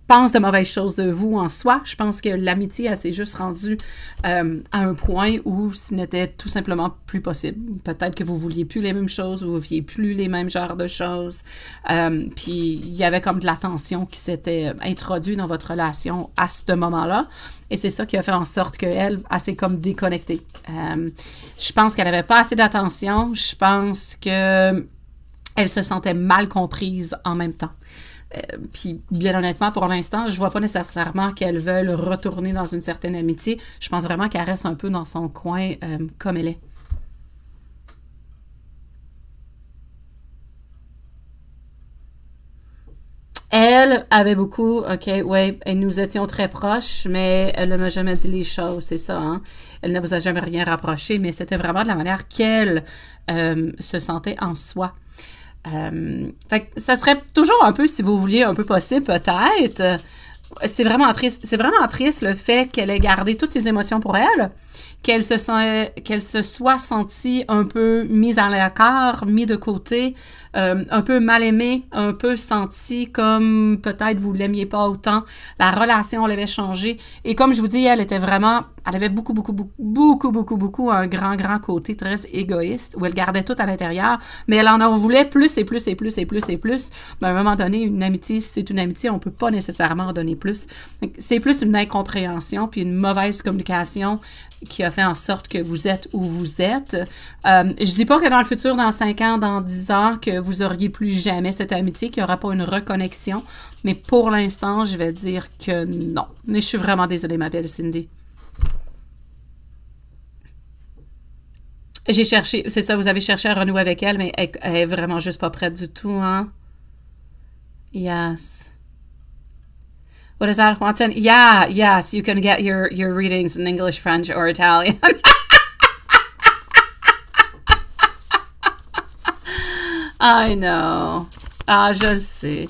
pense de mauvaises choses de vous en soi. Je pense que l'amitié, elle s'est juste rendue à un point où ce n'était tout simplement plus possible. Peut-être que vous vouliez plus les mêmes choses, vous vouliez plus les mêmes genres de choses. Puis il y avait comme de la tension qui s'était introduite dans votre relation à ce moment-là. Et c'est ça qui a fait en sorte qu'elle s'est comme déconnectée. Je pense qu'elle n'avait pas assez d'attention. Je pense que elle se sentait mal comprise en même temps. Puis, bien honnêtement, pour l'instant, je vois pas nécessairement qu'elle veuille retourner dans une certaine amitié. Je pense vraiment qu'elle reste un peu dans son coin comme elle est. Elle avait beaucoup, OK, oui, et nous étions très proches, mais elle ne m'a jamais dit les choses, c'est ça, hein? Elle ne vous a jamais rien rapproché, mais c'était vraiment de la manière qu'elle se sentait en soi. Fait que ça serait toujours un peu, si vous vouliez, un peu possible peut-être. C'est vraiment triste le fait qu'elle ait gardé toutes ses émotions pour elle, qu'elle se soit sentie un peu mise à l'écart, mise de côté, un peu mal aimée, un peu sentie comme peut-être vous l'aimiez pas autant, la relation l'avait changé. Et comme je vous dis, elle avait beaucoup un grand côté très égoïste où elle gardait tout à l'intérieur, mais elle en voulait plus et plus. Mais à un moment donné, une amitié, si c'est une amitié, on peut pas nécessairement en donner plus. C'est plus une incompréhension puis une mauvaise communication qui a fait en sorte que vous êtes où vous êtes. Je dis pas que dans le futur, dans 5 ans, dans 10 ans, que vous auriez plus jamais cette amitié, qu'il n'y aura pas une reconnexion. Mais pour l'instant, je vais dire que non. Mais je suis vraiment désolée, ma belle Cindy. J'ai cherché, c'est ça, vous avez cherché à renouer avec elle, mais elle est vraiment juste pas prête du tout, hein? Yes. What is that, Watson? Yeah, yes, you can get your readings in English, French, or Italian. I know. Ah, je le sais.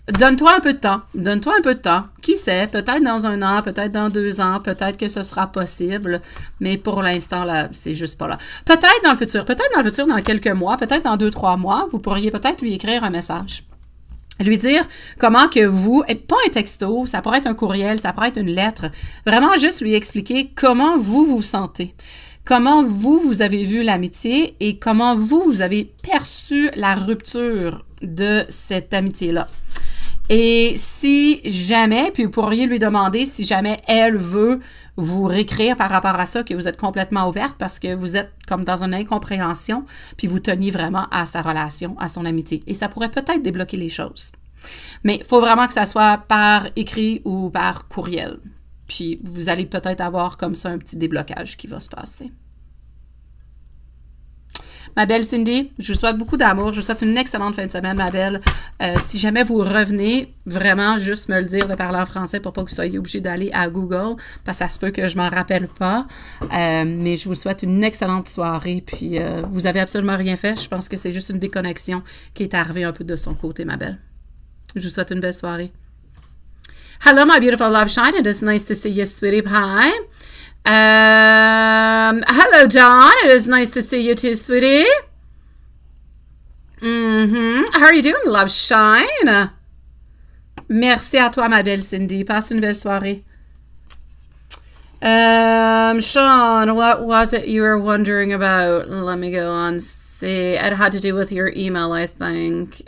Donne-toi un peu de temps. Donne-toi un peu de temps. Qui sait? Peut-être dans 1 an, peut-être dans 2 ans, peut-être que ce sera possible. Mais pour l'instant, là, c'est juste pas là. Peut-être dans le futur, dans quelques mois, peut-être dans 2-3 mois, vous pourriez peut-être lui écrire un message. Lui dire comment que vous, et pas un texto, ça pourrait être un courriel, ça pourrait être une lettre, vraiment juste lui expliquer comment vous vous sentez, comment vous avez vu l'amitié et comment vous avez perçu la rupture de cette amitié-là. Et si jamais, puis vous pourriez lui demander si jamais elle veut vous réécrire par rapport à ça, que vous êtes complètement ouverte parce que vous êtes comme dans une incompréhension, puis vous teniez vraiment à sa relation, à son amitié. Et ça pourrait peut-être débloquer les choses. Mais il faut vraiment que ça soit par écrit ou par courriel. Puis vous allez peut-être avoir comme ça un petit déblocage qui va se passer. Ma belle Cindy, je vous souhaite beaucoup d'amour. Je vous souhaite une excellente fin de semaine, ma belle. Si jamais vous revenez, vraiment juste me le dire de parler en français pour pas que vous soyez obligé d'aller à Google, parce que ça se peut que je m'en rappelle pas. Mais je vous souhaite une excellente soirée. Puis vous avez absolument rien fait. Je pense que c'est juste une déconnexion qui est arrivée un peu de son côté, ma belle. Je vous souhaite une belle soirée. Hello, my beautiful love shine. It is nice to see you, sweetie pie. Hello, Dawn. It is nice to see you too, sweetie. How are you doing, love shine? Merci à toi, ma belle Cindy. Passe une belle soirée. Sean, what was it you were wondering about? Let me go on. See, it had to do with your email, I think.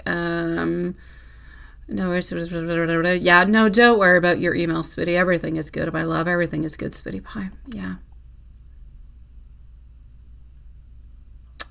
No, yeah, no, don't worry about your email, sweetie. Everything is good, my love. Everything is good, sweetie pie. Yeah.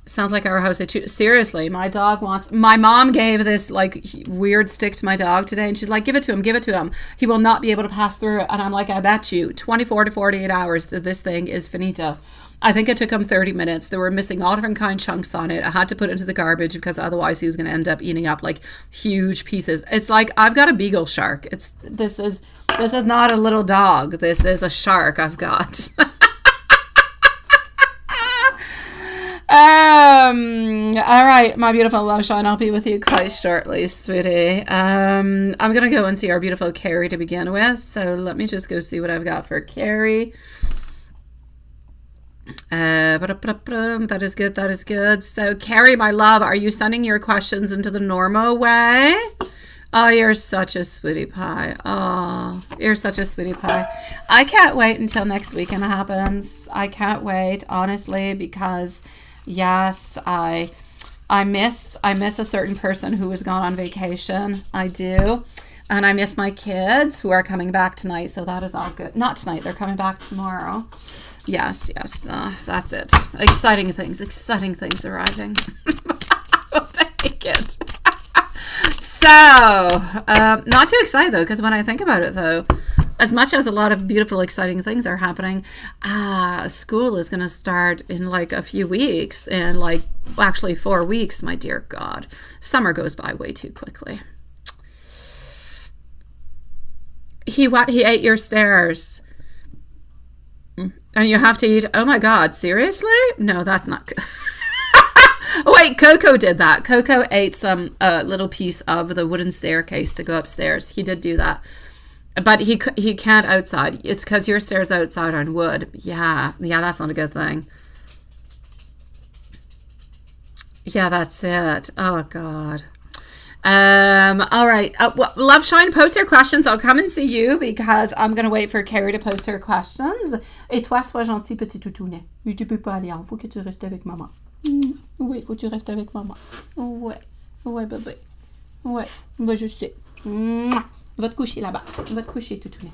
Sounds like our house. Seriously, my dog wants. My mom gave this like weird stick to my dog today, and she's like, "Give it to him, give it to him. He will not be able to pass through it." And I'm like, "I bet you 24 to 48 hours that this thing is finito." I think it took him 30 minutes. There were missing all different kind chunks on it. I had to put it into the garbage because otherwise he was going to end up eating up like huge pieces. It's like I've got a beagle shark. This is not a little dog. This is a shark I've got. All right, my beautiful love shine. I'll be with you quite shortly, sweetie. I'm gonna go and see our beautiful Carrie to begin with. So let me just go see what I've got for Carrie. That is good. That is good. So Carrie, my love, are you sending your questions into the normal way? Oh, you're such a sweetie pie. Oh, you're such a sweetie pie. I can't wait until next weekend happens. I can't wait, honestly, because yes, I miss a certain person who was gone on vacation. I do. And I miss my kids who are coming back tonight. So that is all good. Not tonight. They're coming back tomorrow. Yes. That's it. Exciting things arriving. I'll take it. So, not too excited though, because when I think about it though, as much as a lot of beautiful, exciting things are happening, school is going to start in like a few weeks, and like actually 4 weeks, my dear God. Summer goes by way too quickly. He ate your stairs. And you have to eat, oh my God, seriously? No, that's not good. Wait, Coco did that. Coco ate some little piece of the wooden staircase to go upstairs. He did do that. But he can't outside. It's because your stairs outside are on wood. Yeah, that's not a good thing. Yeah, that's it. Oh, God. All right. Well, Love Shine, post your questions. I'll come and see you because I'm going to wait for Carrie to post her questions. Et toi, sois gentil, petit toutounet. Tu peux pas aller. Faut que tu restes avec maman. Oui, faut que tu restes avec maman. Ouais, bébé. Ouais, bah, je sais. Va te coucher là-bas. Va te coucher, toutounet.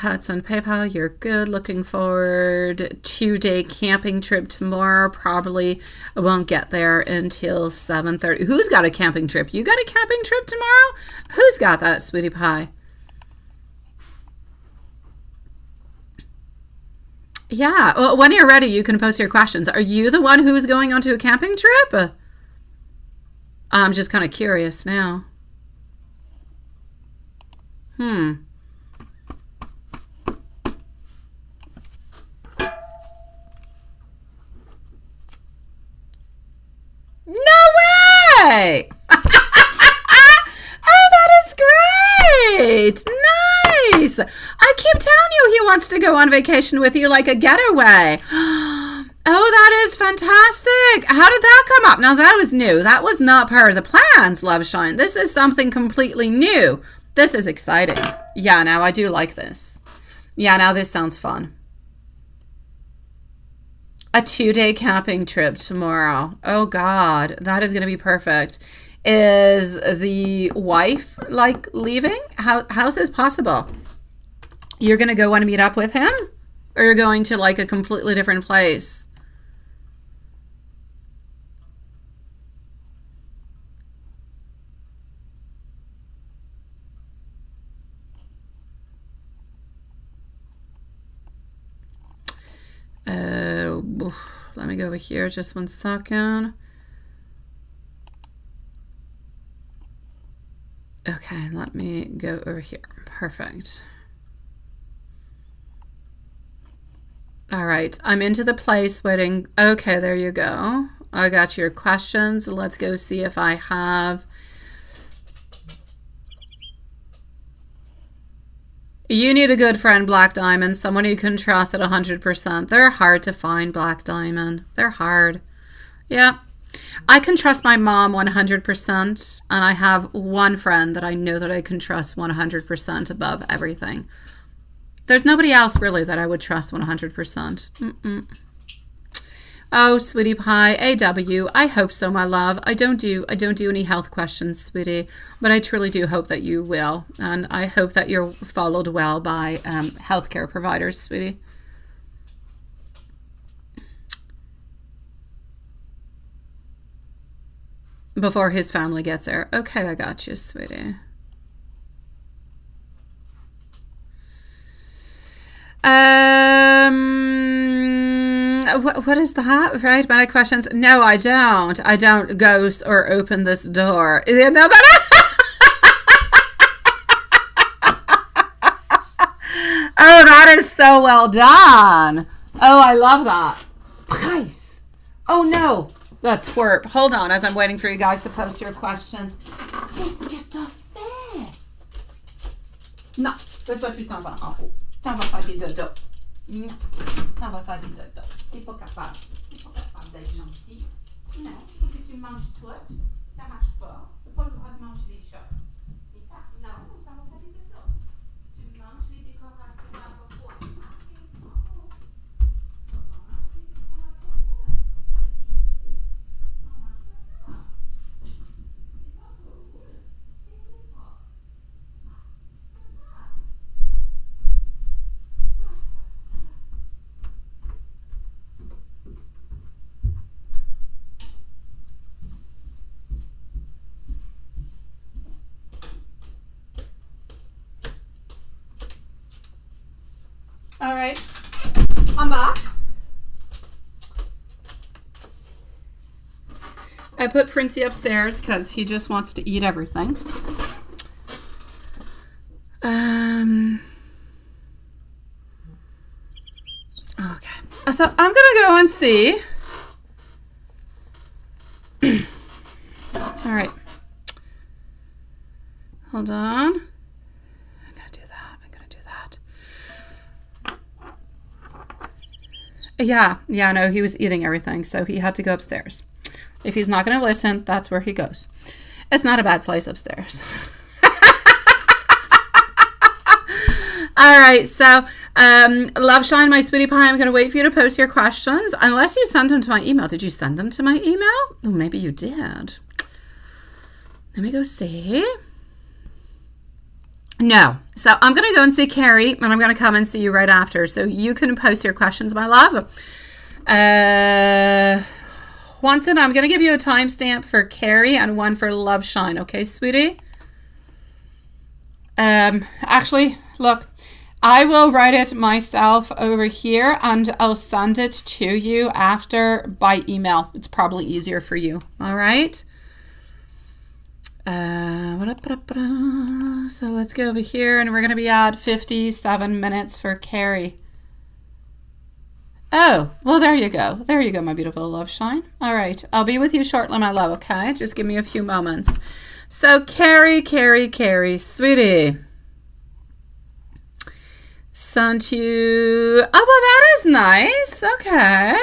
It's on PayPal. You're good. Looking forward. 2-day camping trip tomorrow. Probably won't get there until 7:30. Who's got a camping trip? You got a camping trip tomorrow? Who's got that, sweetie pie? Yeah. Well, when you're ready, you can post your questions. Are you the one who's going onto a camping trip? I'm just kind of curious now. Oh, that is great. Nice. I keep telling you he wants to go on vacation with you, like a getaway. Oh, that is fantastic. How did that come up? Now, that was new. That was not part of the plans, Love Shine. This is something completely new. This is exciting. Yeah, now I do like this. Yeah, now this sounds fun. A 2-day camping trip tomorrow. Oh, God, that is going to be perfect. Is the wife, like, leaving? How's this possible? You're going to go want to meet up with him? Or you're going to, like, a completely different place? Let me go over here just 1 second. Okay, let me go over here. Perfect. All right, I'm into the place waiting. Okay, there you go. I got your questions. Let's go see if I have. You need a good friend, Black Diamond, someone you can trust at 100%. They're hard to find, Black Diamond. They're hard. Yeah. I can trust my mom 100%, and I have one friend that I know that I can trust 100% above everything. There's nobody else really that I would trust 100%. Oh, sweetie pie, AW. I hope so, my love. I don't do any health questions, sweetie, but I truly do hope that you will, and I hope that you're followed well by healthcare providers, sweetie. Before his family gets there. Okay, I got you, sweetie. What is that? Right? Many questions. No, I don't. I don't ghost or open this door. No, oh, that is so well done. Oh, I love that. Nice. Oh, no. The twerp. Hold on as I'm waiting for you guys to post your questions. Qu'est-ce que t'as fait? Non. Toi, tu t'en vas en haut. T'en vas faire des dodos. Non. T'en vas faire des dodos. T'es pas capable. T'es pas capable d'être gentil. Non. Faut que tu manges tout. Ça marche pas. T'as pas le droit de manger les choses. Non, ça va faire des dodos. Tu manges les décorations à la fois. All right, I'm back. I put Princey upstairs because he just wants to eat everything. Okay, so I'm gonna go and see. All right, hold on. Yeah, no, he was eating everything, so he had to go upstairs. If he's not going to listen, that's where he goes. It's not a bad place upstairs. All right, so Love Shine, my sweetie pie, I'm going to wait for you to post your questions, unless you sent them to my email. Did you send them to my email? Oh, maybe you did. Let me go see. No. So I'm going to go and see Carrie, and I'm going to come and see you right after. So you can post your questions, my love. Wanton, I'm going to give you a timestamp for Carrie and one for Love Shine. Okay, sweetie? Actually, look, I will write it myself over here, and I'll send it to you after by email. It's probably easier for you. All right? So let's go over here, and we're going to be at 57 minutes for Carrie. Oh, well, there you go. There you go, my beautiful Love Shine. All right. I'll be with you shortly, my love, okay? Just give me a few moments. So Carrie, sweetie. Sent you... Oh, well, that is nice. Okay.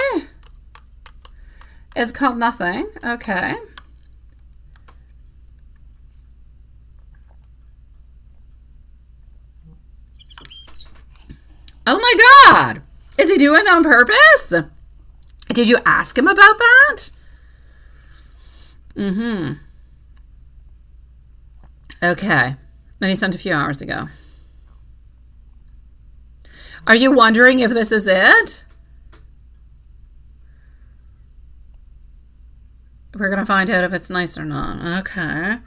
It's called Nothing. Okay. Oh my God! Is he doing it on purpose? Did you ask him about that? Okay. Then he sent a few hours ago. Are you wondering if this is it? We're going to find out if it's nice or not. Okay.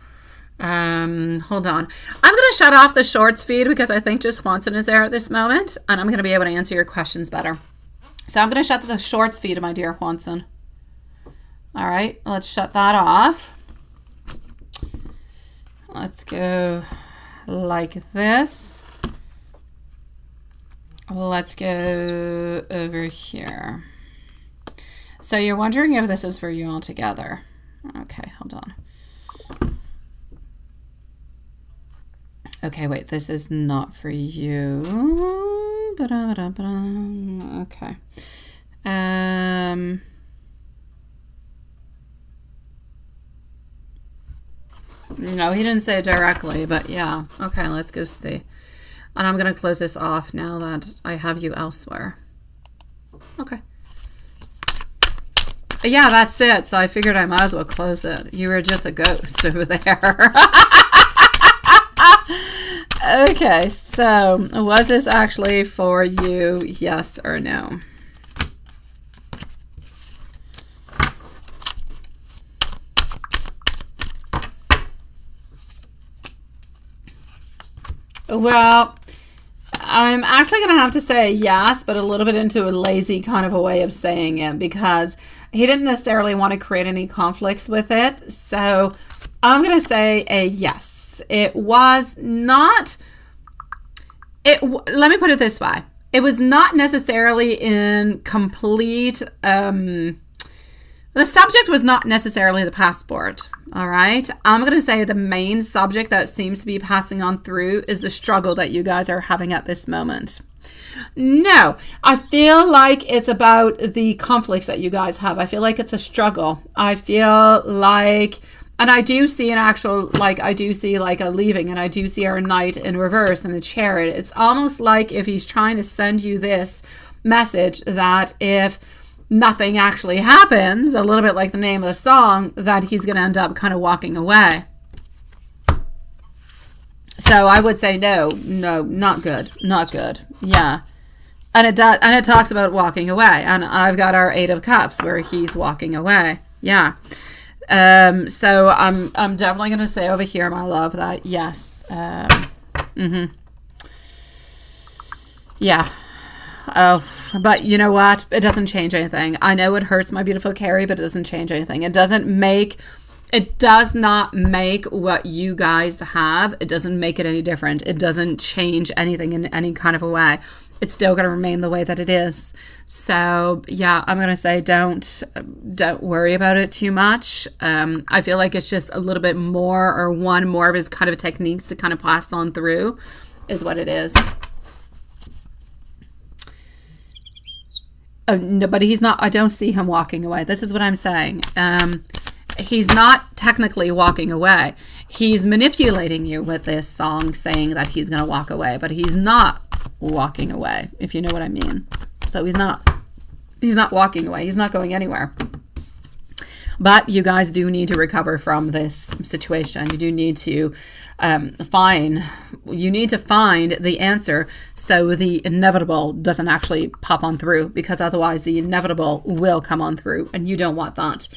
Hold on. I'm going to shut off the shorts feed because I think just Swanson is there at this moment, and I'm going to be able to answer your questions better. So I'm going to shut the shorts feed, my dear Swanson. All right, let's shut that off. Let's go like this. Let's go over here. So you're wondering if this is for you all together. Okay, hold on. Okay, wait, this is not for you. Okay. No, he didn't say it directly, but yeah. Okay, let's go see. And I'm going to close this off now that I have you elsewhere. Okay. Yeah, that's it. So I figured I might as well close it. You were just a ghost over there. Okay, so was this actually for you? Yes or no? Well, I'm actually going to have to say yes, but a little bit into a lazy kind of a way of saying it, because he didn't necessarily want to create any conflicts with it. So I'm going to say a yes. It was not, let me put it this way. It was not necessarily in complete, the subject was not necessarily the passport. All right. I'm going to say the main subject that seems to be passing on through is the struggle that you guys are having at this moment. No, I feel like it's about the conflicts that you guys have. I feel like it's a struggle. I feel like, and I do see an actual, like, I do see like a leaving, and I do see our knight in reverse and the chariot. It's almost like if he's trying to send you this message that if nothing actually happens, a little bit like the name of the song, that he's going to end up kind of walking away. So I would say no, not good, not good. Yeah. And it does, and it talks about walking away, and I've got our 8 of Cups where he's walking away. Yeah. So I'm definitely going to say over here, my love, that yes. Yeah. Oh, but you know what? It doesn't change anything. I know it hurts, my beautiful Carrie, but it doesn't change anything. It does not make what you guys have. It doesn't make it any different. It doesn't change anything in any kind of a way. It's still going to remain the way that it is. So yeah, I'm going to say don't worry about it too much. I feel like it's just a little bit more, or one more of his kind of techniques to kind of pass on through is what it is. Oh, no, but he's not, I don't see him walking away. This is what I'm saying. He's not technically walking away. He's manipulating you with this song, saying that he's going to walk away, but he's not walking away, if you know what I mean. So he's not walking away. He's not going anywhere. But you guys do need to recover from this situation. You do need to find the answer so the inevitable doesn't actually pop on through, because otherwise the inevitable will come on through, and you don't want that.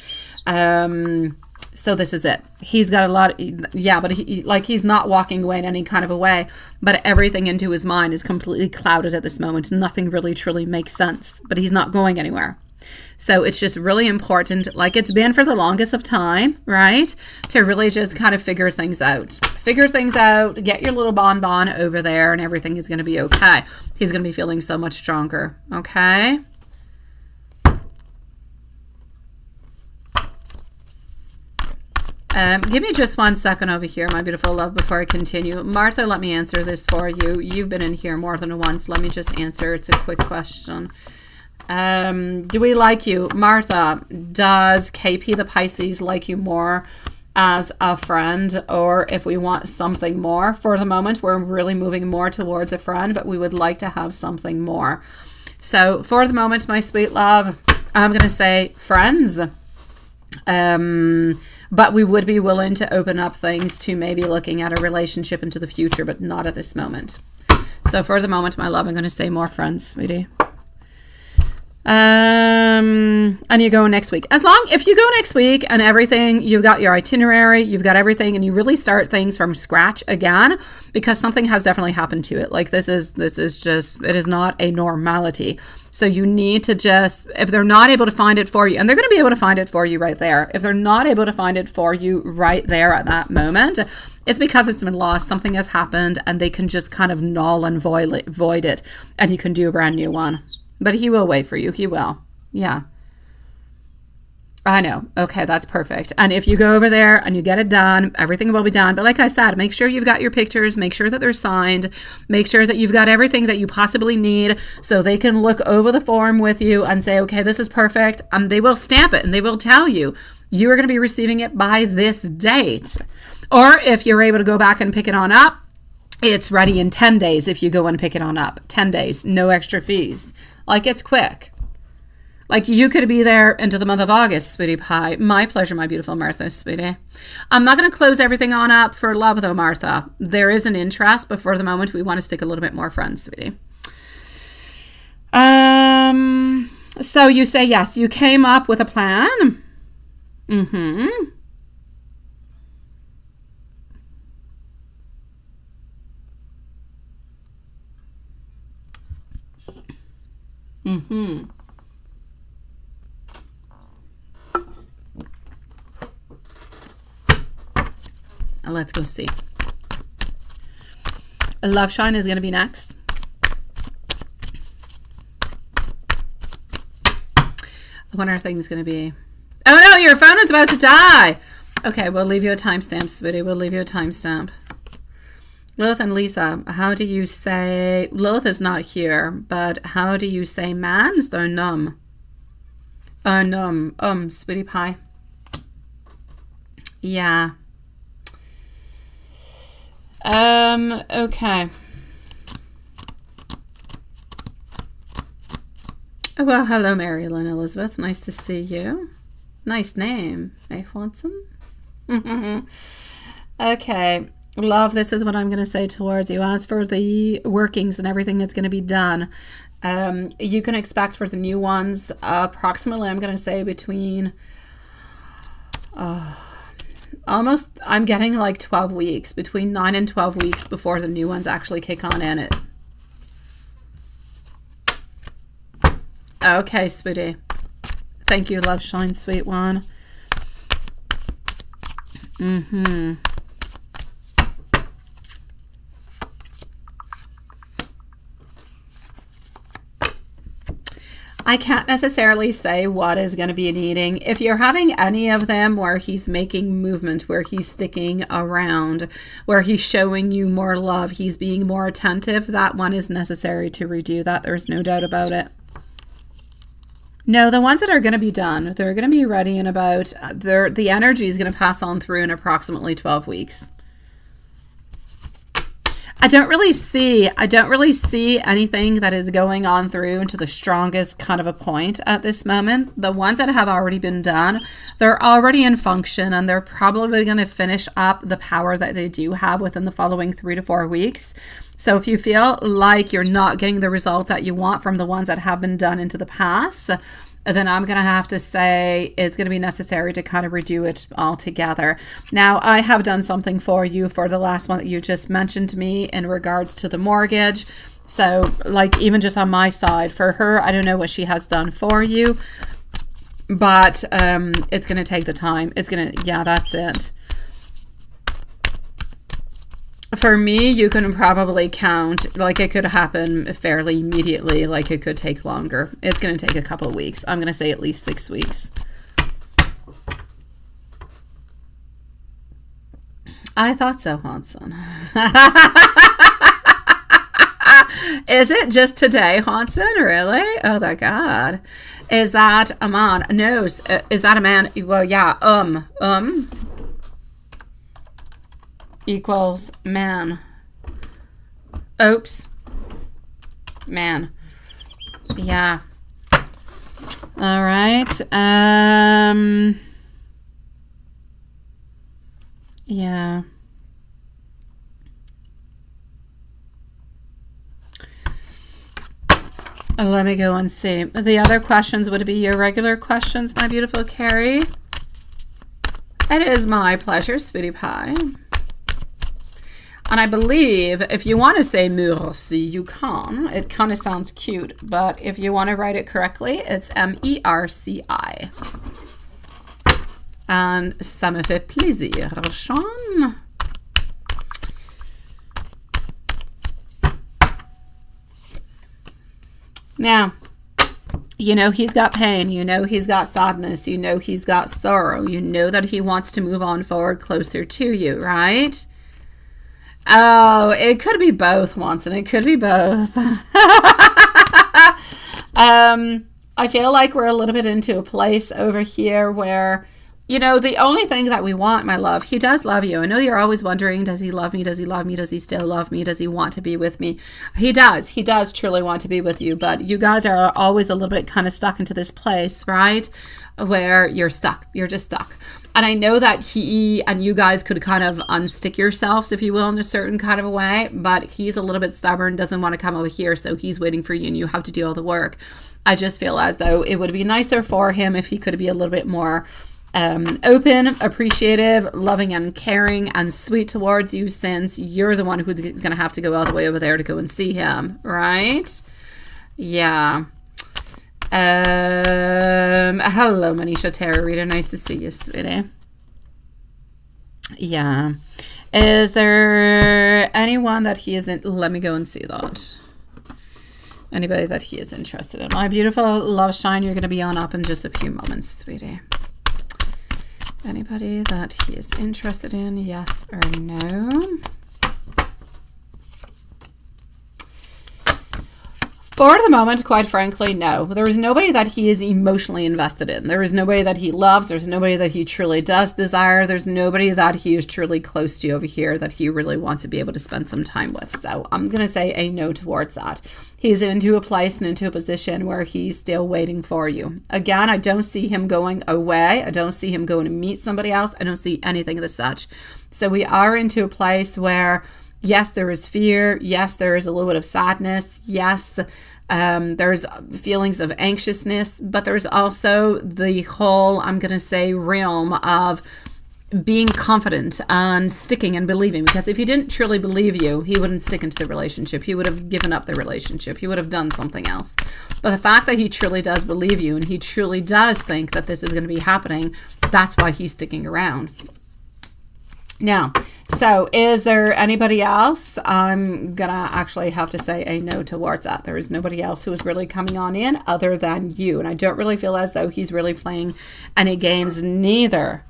So this is it. He's got a lot, yeah, but he's not walking away in any kind of a way, but everything into his mind is completely clouded at this moment. Nothing really truly makes sense, but he's not going anywhere. So it's just really important, like it's been for the longest of time, right? To really just kind of figure things out, get your little bonbon over there, and everything is going to be okay. He's going to be feeling so much stronger. Okay. Give me just 1 second over here, my beautiful love, before I continue. Martha, let me answer this for you. You've been in here more than once. Let me just answer. It's a quick question. Do we like you? Martha, does KP the Pisces like you more as a friend, or if we want something more? For the moment, we're really moving more towards a friend, but we would like to have something more. So for the moment, my sweet love, I'm going to say friends. But we would be willing to open up things to maybe looking at a relationship into the future, but not at this moment. So for the moment, my love, I'm going to say more friends, sweetie. And you go next week. If you go next week and everything, you've got your itinerary, you've got everything, and you really start things from scratch again, because something has definitely happened to it. Like this is just, it is not a normality. So you need to just, if they're not able to find it for you, and they're going to be able to find it for you right there. If they're not able to find it for you right there at that moment, it's because it's been lost. Something has happened, and they can just kind of null and void it, and you can do a brand new one. But he will wait for you. He will. Yeah. I know. Okay, that's perfect. And if you go over there and you get it done, everything will be done. But like I said, make sure you've got your pictures. Make sure that they're signed. Make sure that you've got everything that you possibly need so they can look over the form with you and say, okay, this is perfect. They will stamp it, and they will tell you, you are going to be receiving it by this date. Or if you're able to go back and pick it on up, it's ready in 10 days if you go and pick it on up. 10 days, no extra fees. Like, it's quick. Like, you could be there into the month of August, sweetie pie. My pleasure, my beautiful Martha, sweetie. I'm not going to close everything on up for love, though, Martha. There is an interest, but for the moment, we want to stick a little bit more friends, sweetie. So you say yes. You came up with a plan. Mm-hmm. Mm-hmm. Let's go see. Love Shine is going to be next. When are things going to be? Oh no, your phone is about to die. Okay, we'll leave you a timestamp, sweetie. We'll leave you a timestamp. Lilith and Lisa, how do you say... Lilith is not here, but how do you say mans or num? Sweetie pie. Yeah. Okay. Well, hello, Marilyn Elizabeth. Nice to see you. Nice name, eh, Watson? Okay. Love, this is what I'm going to say towards you. As for the workings and everything that's going to be done, you can expect for the new ones, approximately, I'm going to say between... almost, I'm getting like 12 weeks, between 9 and 12 weeks before the new ones actually kick on in it. Okay, sweetie. Thank you, Love Shine, sweet one. Mm-hmm. I can't necessarily say what is going to be needing. If you're having any of them where he's making movement, where he's sticking around, where he's showing you more love, he's being more attentive, that one is necessary to redo that. There's no doubt about it. No, the ones that are going to be done, they're going to be ready in about, the energy is going to pass on through in approximately 12 weeks. I don't really see anything that is going on through into the strongest kind of a point at this moment. The ones that have already been done, they're already in function, and they're probably going to finish up the power that they do have within the following 3 to 4 weeks. So if you feel like you're not getting the results that you want from the ones that have been done into the past, then I'm going to have to say it's going to be necessary to kind of redo it all together. Now, I have done something for you for the last one that you just mentioned to me in regards to the mortgage. So, like, even just on my side, for her, I don't know what she has done for you, but it's going to take the time. It's going to, yeah, that's it. For me, you can probably count, like, it could happen fairly immediately, like it could take longer. It's going to take a couple of weeks. I'm going to say at least 6 weeks. I thought so, Hanson. Is it just today, Hanson? Really? Oh, my God. Is that a man? No. Is that a man? Well, yeah. Equals man. Oops. Man. Yeah. All right. Yeah. Let me go and see. The other questions would be your regular questions, my beautiful Carrie. It is my pleasure, sweetie pie. And I believe if you want to say merci, you can. It kind of sounds cute, but if you want to write it correctly, it's M-E-R-C-I. And ça me fait plaisir, Sean. Now, you know he's got pain. You know he's got sadness. You know he's got sorrow. You know that he wants to move on forward closer to you, right? Oh, it could be both, Watson. It could be both. I feel like we're a little bit into a place over here where You know, the only thing that we want, my love, he does love you. I know you're always wondering, does he love me? Does he love me? Does he still love me? Does he want to be with me? He does. He does truly want to be with you. But you guys are always a little bit kind of stuck into this place, right? Where you're stuck. You're just stuck. And I know that he and you guys could kind of unstick yourselves, if you will, in a certain kind of a way. But he's a little bit stubborn, doesn't want to come over here. So he's waiting for you and you have to do all the work. I just feel as though it would be nicer for him if he could be a little bit more open, appreciative, loving and caring and sweet towards you, since you're the one who's going to have to go all the way over there to go and see him, right? Yeah. Hello, Manisha Tarot Reader. Nice to see you, sweetie. Yeah. Is there anyone that he isn't? Let me go and see that. Anybody that he is interested in. My beautiful love shine, you're going to be on up in just a few moments, sweetie. Anybody that he is interested in, yes or no? For the moment, quite frankly, no. There is nobody that he is emotionally invested in. There is nobody that he loves. There's nobody that he truly does desire. There's nobody that he is truly close to over here that he really wants to be able to spend some time with. So I'm going to say a no towards that. He's into a place and into a position where he's still waiting for you. Again, I don't see him going away. I don't see him going to meet somebody else. I don't see anything of the such. So we are into a place where, yes, there is fear. Yes, there is a little bit of sadness. Yes, there's feelings of anxiousness, but there's also the whole, I'm going to say, realm of being confident and sticking and believing. Because if he didn't truly believe you, he wouldn't stick into the relationship. He would have given up the relationship. He would have done something else. But the fact that he truly does believe you and he truly does think that this is going to be happening, that's why he's sticking around. Now, so is there anybody else? I'm going to actually have to say a no towards that. There is nobody else who is really coming on in other than you. And I don't really feel as though he's really playing any games neither.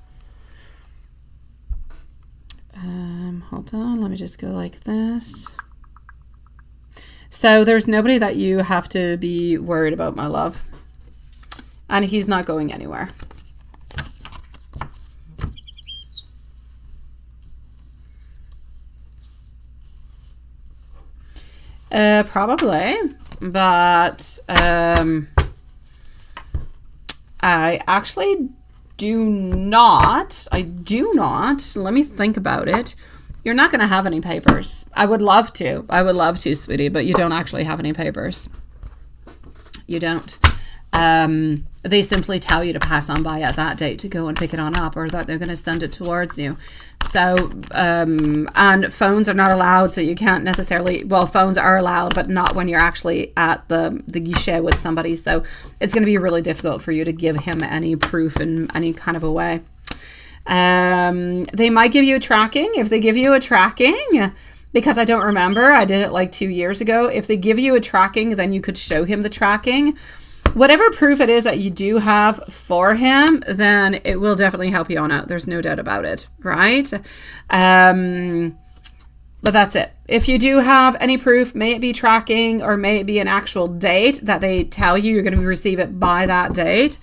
Hold on. Let me just go like this. So there's nobody that you have to be worried about, my love. And he's not going anywhere. Probably, but I actually do not, let me think about it. You're not going to have any papers. I would love to, sweetie, but you don't actually have any papers. You don't. They simply tell you to pass on by at that date to go and pick it on up, or that they're going to send it towards you. So, and phones are not allowed, so you can't necessarily, well, phones are allowed, but not when you're actually at the guichet with somebody. So it's going to be really difficult for you to give him any proof in any kind of a way. They might give you a tracking. If they give you a tracking, because I don't remember, I did it like 2 years ago. If they give you a tracking, then you could show him the tracking. Whatever proof it is that you do have for him, then it will definitely help you on out. There's no doubt about it, right? But that's it. If you do have any proof, may it be tracking or may it be an actual date that they tell you you're going to receive it by that date.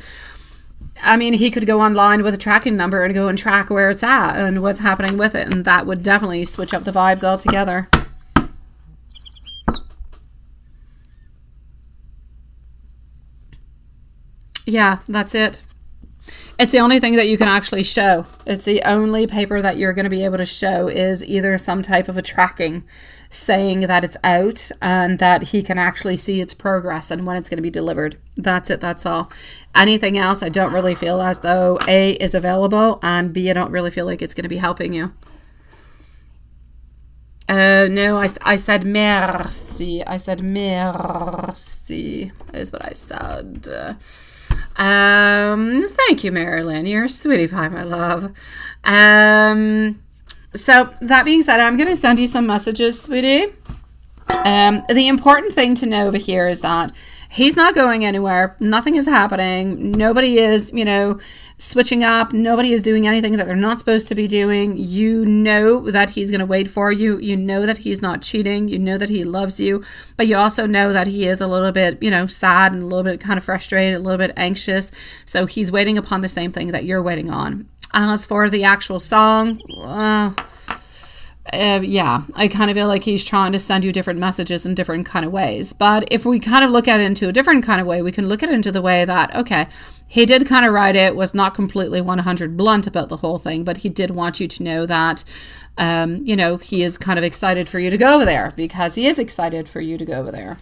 I mean, he could go online with a tracking number and go and track where it's at and what's happening with it. And that would definitely switch up the vibes altogether. Yeah, that's it. It's the only thing that you can actually show. It's the only paper that you're going to be able to show is either some type of a tracking saying that it's out and that he can actually see its progress and when it's going to be delivered. That's it. That's all. Anything else, I don't really feel as though A, is available, and B, I don't really feel like it's going to be helping you. No, I said merci. I said merci is what I said. Thank you, Marilyn. You're a sweetie pie, my love. So that being said, I'm going to send you some messages, sweetie. The important thing to know over here is that He's not going anywhere. Nothing is happening. Nobody is, you know, switching up. Nobody is doing anything that they're not supposed to be doing. You know that he's going to wait for you. You know that he's not cheating. You know that he loves you. But you also know that he is a little bit, you know, sad and a little bit kind of frustrated, a little bit anxious. So he's waiting upon the same thing that you're waiting on. As for the actual song, yeah, I kind of feel like he's trying to send you different messages in different kind of ways. But if we kind of look at it into a different kind of way, we can look at it into the way that, okay, he did kind of write it, was not completely 100 blunt about the whole thing, but he did want you to know that, you know, he is kind of excited for you to go over there, because he is excited for you to go over there,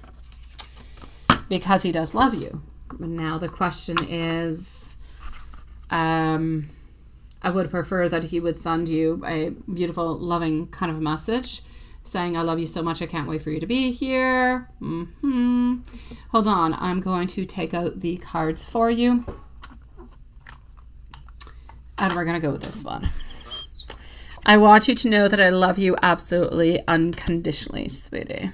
because he does love you. Now the question is, I would prefer that he would send you a beautiful, loving kind of message saying, I love you so much, I can't wait for you to be here. Hold on, I'm going to take out the cards for you. And we're going to go with this one. I want you to know that I love you absolutely unconditionally, sweetie.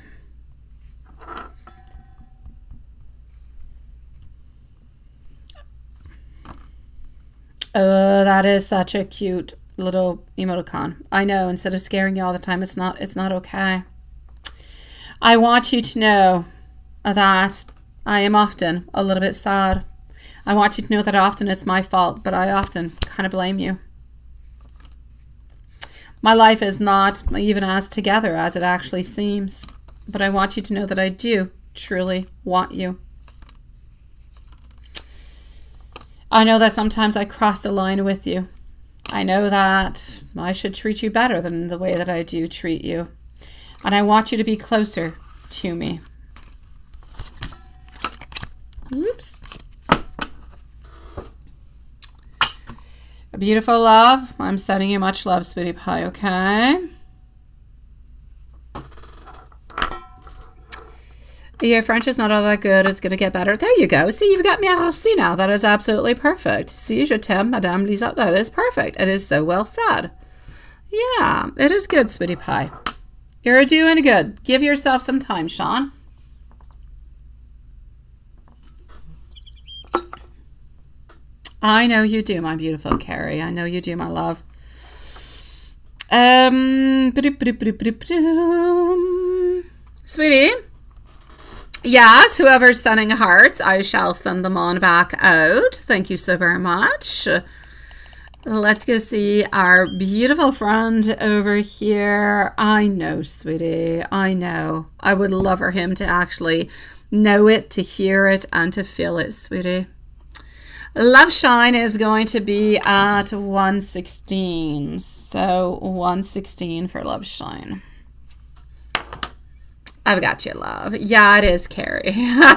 Oh, that is such a cute little emoticon. I know, instead of scaring you all the time, it's not okay. I want you to know that I am often a little bit sad. I want you to know that often it's my fault, but I often kind of blame you. My life is not even as together as it actually seems, but I want you to know that I do truly want you. I know that sometimes I crossed a line with you. I know that I should treat you better than the way that I do treat you. And I want you to be closer to me. Oops. A beautiful love. I'm sending you much love, sweetie pie, okay? Your French is not all that good. It's going to get better. There you go. See, you've got merci now. That is absolutely perfect. See, je t'aime, Madame Lisa. That is perfect. It is so well said. Yeah, it is good, sweetie pie. You're doing good. Give yourself some time, Sean. I know you do, my beautiful Carrie. I know you do, my love. Sweetie. Yes, whoever's sending hearts, I shall send them on back out. Thank you so very much. Let's go see our beautiful friend over here. I know, sweetie. I know. I would love for him to actually know it, to hear it, and to feel it, sweetie. Love Shine is going to be at 116. So 116 for Love Shine. I've got you, love. Yeah, it is Carrie. It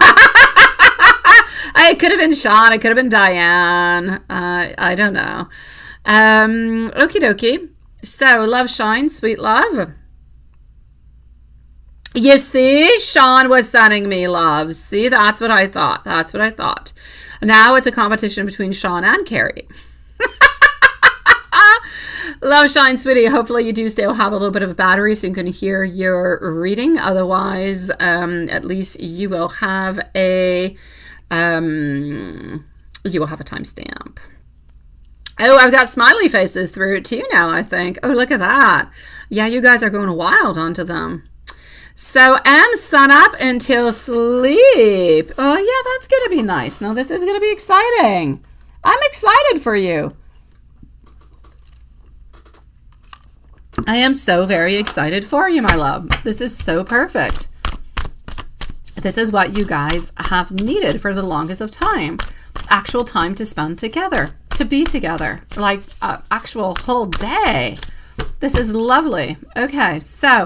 could have been Sean. It could have been Diane. I don't know. Okie dokie. So, Love Shine, sweet love. You see, Sean was sending me love. See, that's what I thought. That's what I thought. Now it's a competition between Sean and Carrie. Love Shine, sweetie. Hopefully you do still have a little bit of a battery so you can hear your reading. Otherwise, at least you will have a timestamp. Oh, I've got smiley faces through it too now, I think. Oh, look at that. Yeah, you guys are going wild onto them. So, sun up until sleep. Oh, yeah, that's going to be nice. Now, this is going to be exciting. I'm excited for you. I am so very excited for you, my love. This is so perfect. This is what you guys have needed for the longest of time. Actual time to spend together, to be together, like actual whole day. This is lovely. Okay, so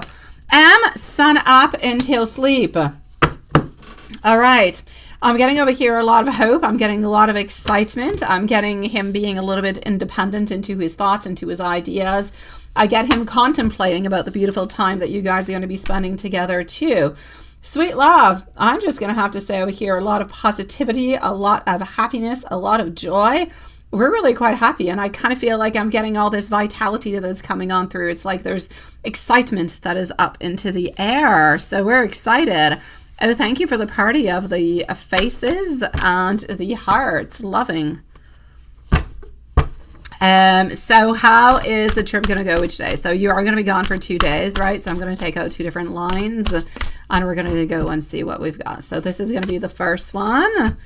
sun up until sleep. All right. I'm getting over here a lot of hope. I'm getting a lot of excitement. I'm getting him being a little bit independent into his thoughts, into his ideas. I get him contemplating about the beautiful time that you guys are going to be spending together too. Sweet love, I'm just going to have to say over here a lot of positivity, a lot of happiness, a lot of joy. We're really quite happy, and I kind of feel like I'm getting all this vitality that's coming on through. It's like there's excitement that is up into the air. So we're excited. Oh, thank you for the party of the faces and the hearts. Loving. So how is the trip going to go each day? So you are going to be gone for 2 days, right? So I'm going to take out 2 different lines and we're going to go and see what we've got. So this is going to be the first one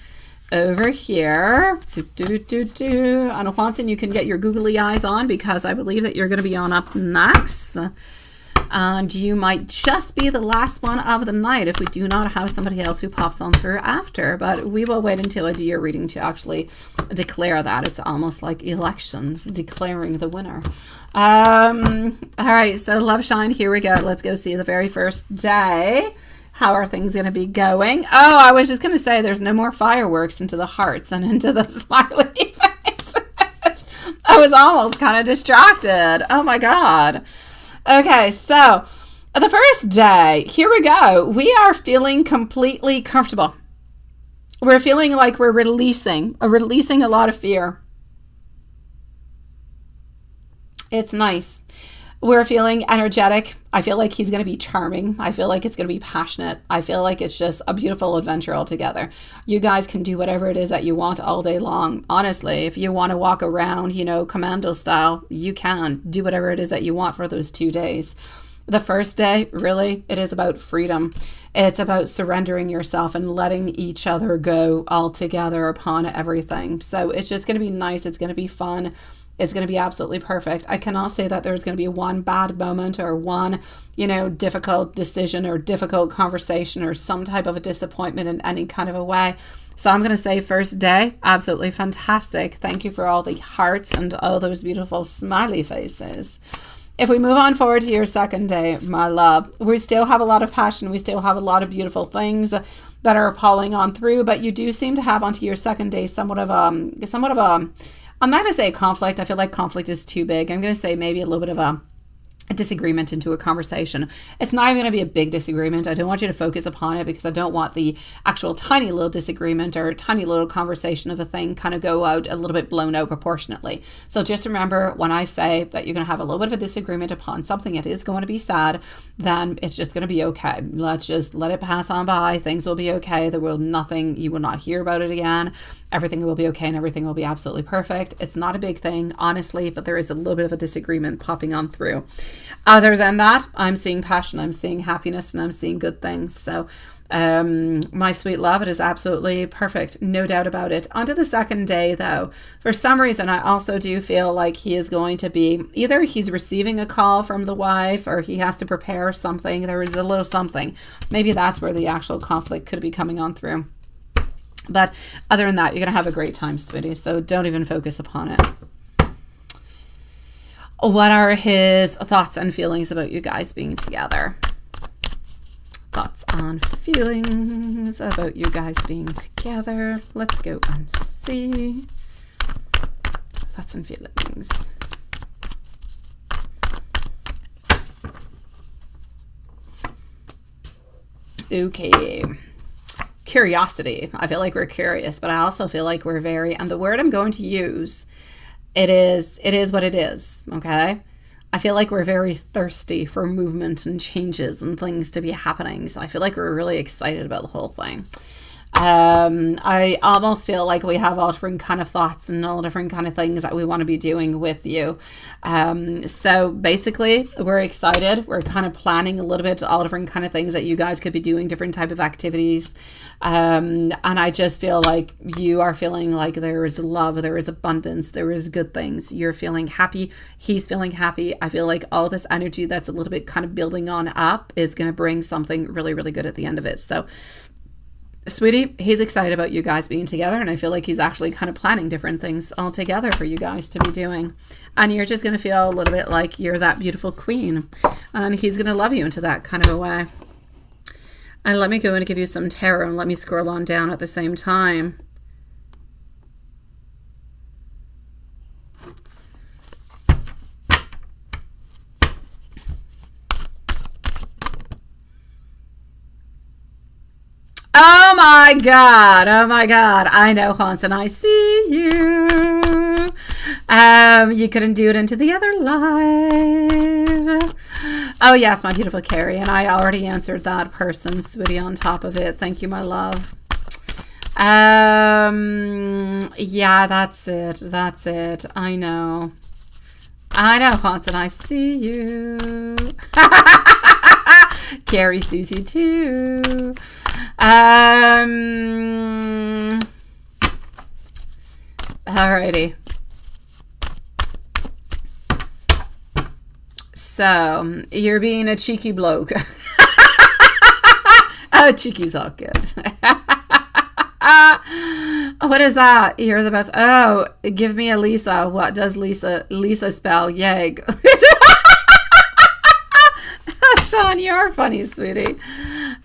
over here. And Juanson, you can get your googly eyes on because I believe that you're going to be on up next. And you might just be the last one of the night if we do not have somebody else who pops on through after. But we will wait until I do your reading to actually declare that. It's almost like elections, declaring the winner. All right, so Love Shine, here we go. Let's go see the very first day. How are things going to be going? Oh, I was just going to say there's no more fireworks into the hearts and into the smiley faces. I was almost kind of distracted. Oh my God. Okay, so the first day, here we go. We are feeling completely comfortable. We're feeling like we're releasing a lot of fear. It's nice. We're feeling energetic. I feel like he's going to be charming. I feel like it's going to be passionate. I feel like it's just a beautiful adventure altogether. You guys can do whatever it is that you want all day long. Honestly, if you want to walk around, you know, commando style, you can do whatever it is that you want for those 2 days. The first day, really, it is about freedom. It's about surrendering yourself and letting each other go all together upon everything. So it's just going to be nice. It's going to be fun. It's going to be absolutely perfect. I cannot say that there's going to be one bad moment or one, you know, difficult decision or difficult conversation or some type of a disappointment in any kind of a way. So I'm going to say first day, absolutely fantastic. Thank you for all the hearts and all those beautiful smiley faces. If we move on forward to your second day, my love, we still have a lot of passion. We still have a lot of beautiful things that are piling on through, but you do seem to have onto your second day somewhat of a I'm not going to say conflict. I feel like conflict is too big. I'm going to say maybe a little bit of a disagreement into a conversation. It's not even going to be a big disagreement. I don't want you to focus upon it because I don't want the actual tiny little disagreement or tiny little conversation of a thing kind of go out a little bit blown out proportionately. So just remember when I say that you're going to have a little bit of a disagreement upon something that is going to be sad, then it's just going to be okay. Let's just let it pass on by. Things will be okay. There will nothing, you will not hear about it again. Everything will be okay and everything will be absolutely perfect. It's not a big thing, honestly, but there is a little bit of a disagreement popping on through. Other than that, I'm seeing passion, I'm seeing happiness, and I'm seeing good things. So my sweet love, it is absolutely perfect. No doubt about it. On to the second day, though. For some reason, I also do feel like he is going to be, either he's receiving a call from the wife or he has to prepare something. There is a little something. Maybe that's where the actual conflict could be coming on through. But other than that, you're going to have a great time, sweetie. So don't even focus upon it. What are his thoughts and feelings about you guys being together? Thoughts and feelings about you guys being together. Let's go and see. Thoughts and feelings. Okay. Curiosity. I feel like we're curious, but I also feel like we're very, and the word I'm going to use, it is what it is, okay? I feel like we're very thirsty for movement and changes and things to be happening. So I feel like we're really excited about the whole thing. I almost feel like we have all different kind of thoughts and all different kind of things that we want to be doing with you. So basically we're excited. We're kind of planning a little bit all different kind of things that you guys could be doing, different type of activities. And I just feel like you are feeling like there is love, there is abundance, there is good things. You're feeling happy. He's feeling happy. I feel like all this energy that's a little bit kind of building on up is going to bring something really, really good at the end of it. So sweetie, he's excited about you guys being together, and I feel like he's actually kind of planning different things all together for you guys to be doing. And you're just going to feel a little bit like you're that beautiful queen, and he's going to love you into that kind of a way. And let me go and give you some tarot, and let me scroll on down at the same time. Oh my God. Oh my God. I know, Hanson. I see you. You couldn't do it into the other life. Oh, yes, my beautiful Carrie. And I already answered that person, sweetie, on top of it. Thank you, my love. Yeah, that's it. That's it. I know. I know, Haunted. I see you. Carrie sees you too. Alrighty. So, you're being a cheeky bloke. Oh, cheeky's all good. What is that? You're the best. Oh, give me a Lisa. What does Lisa spell? Yay. Sean, you're funny, sweetie.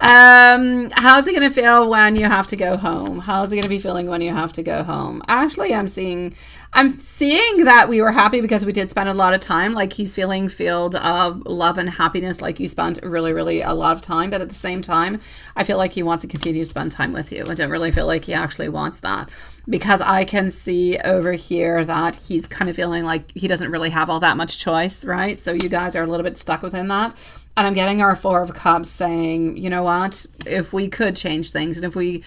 How's it going to feel when you have to go home? How's it going to be feeling when you have to go home? Actually, I'm seeing that we were happy because we did spend a lot of time. Like, he's feeling filled of love and happiness, like you spent really, really a lot of time. But at the same time, I feel like he wants to continue to spend time with you. I don't really feel like he actually wants that, because I can see over here that he's kind of feeling like he doesn't really have all that much choice, right? So you guys are a little bit stuck within that. And I'm getting our Four of Cups saying, you know what, if we could change things, and if we,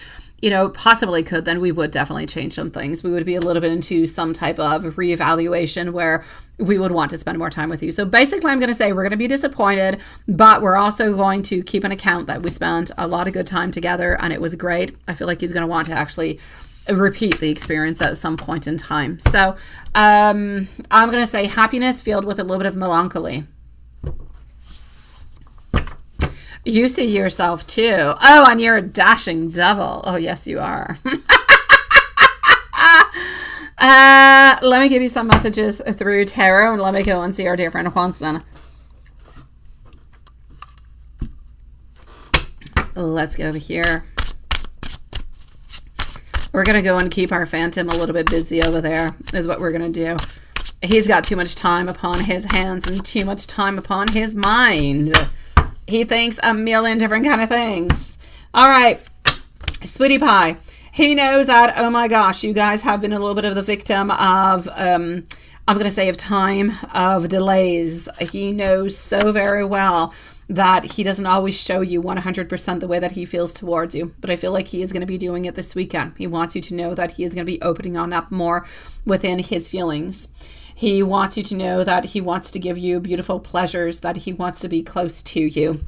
possibly could, then we would definitely change some things. We would be a little bit into some type of reevaluation where we would want to spend more time with you. So basically, I'm going to say we're going to be disappointed, but we're also going to keep an account that we spent a lot of good time together and it was great. I feel like he's going to want to actually repeat the experience at some point in time. So I'm going to say happiness filled with a little bit of melancholy. You see yourself too. Oh, and you're a dashing devil. Oh, yes, you are. Let me give you some messages through tarot, and let me go and see our dear friend Juanson. Let's go over here. We're going to go and keep our phantom a little bit busy over there, is what we're going to do. He's got too much time upon his hands and too much time upon his mind. He thinks a million different kind of things. All right, sweetie pie. He knows that, oh my gosh, you guys have been a little bit of the victim of, I'm going to say of time, of delays. He knows so very well that he doesn't always show you 100% the way that he feels towards you. But I feel like he is going to be doing it this weekend. He wants you to know that he is going to be opening on up more within his feelings. He wants you to know that he wants to give you beautiful pleasures, that he wants to be close to you.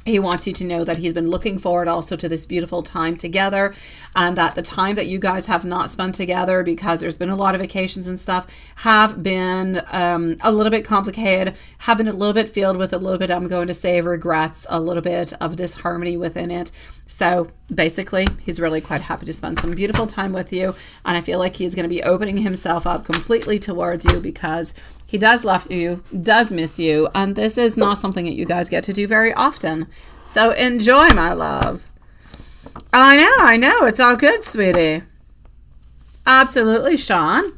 He wants you to know that he's been looking forward also to this beautiful time together, and that the time that you guys have not spent together, because there's been a lot of vacations and stuff, have been a little bit complicated, have been a little bit filled with a little bit, I'm going to say, regrets, a little bit of disharmony within it. So basically, he's really quite happy to spend some beautiful time with you, and I feel like he's going to be opening himself up completely towards you, because he does love you, does miss you, and this is not something that you guys get to do very often. So enjoy, my love. I know. It's all good, sweetie. Absolutely, Sean.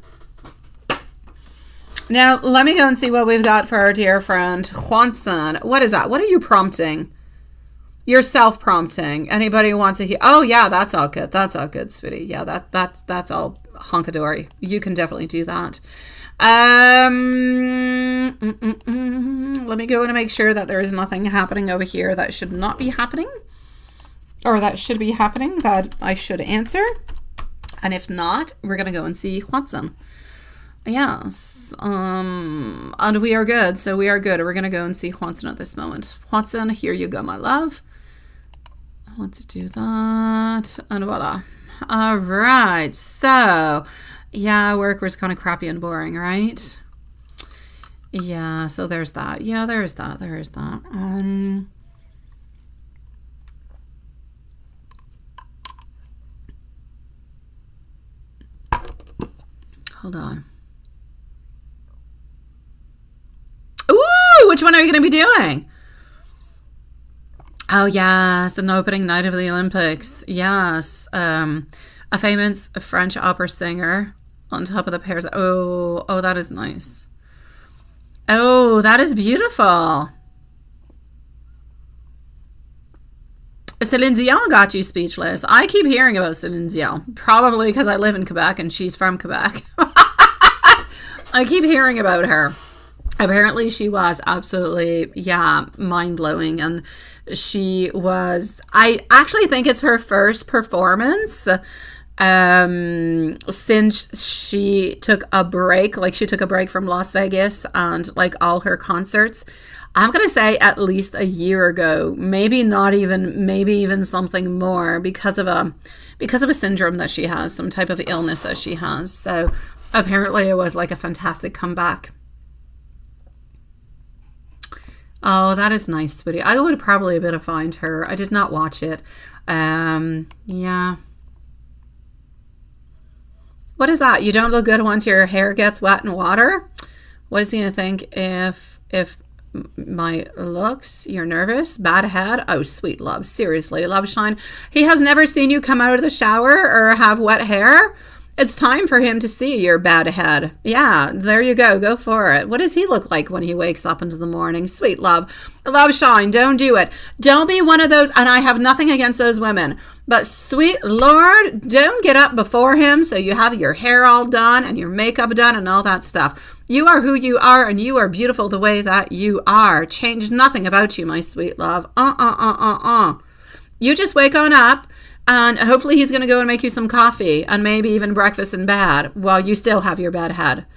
Now, let me go and see what we've got for our dear friend, Juanson. What is that? What are you prompting? You're self-prompting. Anybody who wants to hear? Oh, yeah, that's all good. That's all good, sweetie. Yeah, that's all honkadory. You can definitely do that. Let me go and make sure that there is nothing happening over here that should not be happening, or that should be happening that I should answer. And if not, we're gonna go and see Juanson. Yes, and we are good. So we are good. We're gonna go and see Juanson at this moment. Juanson, here you go, my love. Let's do that, and voila. All right, so yeah, work was kind of crappy and boring, right? Yeah, so there's that. Yeah, there is that. There is that. Hold on. Ooh, which one are you going to be doing? Oh, yes, an opening night of the Olympics. Yes. A famous French opera singer on top of the pairs. Oh, that is nice. Oh, that is beautiful. Celine Dion got you speechless. I keep hearing about Celine Dion, probably because I live in Quebec and she's from Quebec. I keep hearing about her. Apparently she was absolutely, yeah, mind-blowing. And she was, I actually think it's her first performance since she took a break. Like, she took a break from Las Vegas and like all her concerts. I'm gonna say at least a year ago, maybe not even, maybe even something more, because of a syndrome that she has, some type of illness that she has. So apparently it was like a fantastic comeback. Oh, that is nice, sweetie. I would probably better find her. I did not watch it. Yeah. What is that? You don't look good once your hair gets wet in water? What is he gonna think if my looks? You're nervous? Bad head? Oh, sweet love. Seriously, love shine. He has never seen you come out of the shower or have wet hair. It's time for him to see your bad head. Yeah, there you go. Go for it. What does he look like when he wakes up into the morning? Sweet love. Love shine. Don't do it. Don't be one of those. And I have nothing against those women. But sweet Lord, don't get up before him so you have your hair all done and your makeup done and all that stuff. You are who you are, and you are beautiful the way that you are. Change nothing about you, my sweet love. You just wake on up. And hopefully he's going to go and make you some coffee and maybe even breakfast in bed while you still have your bad head.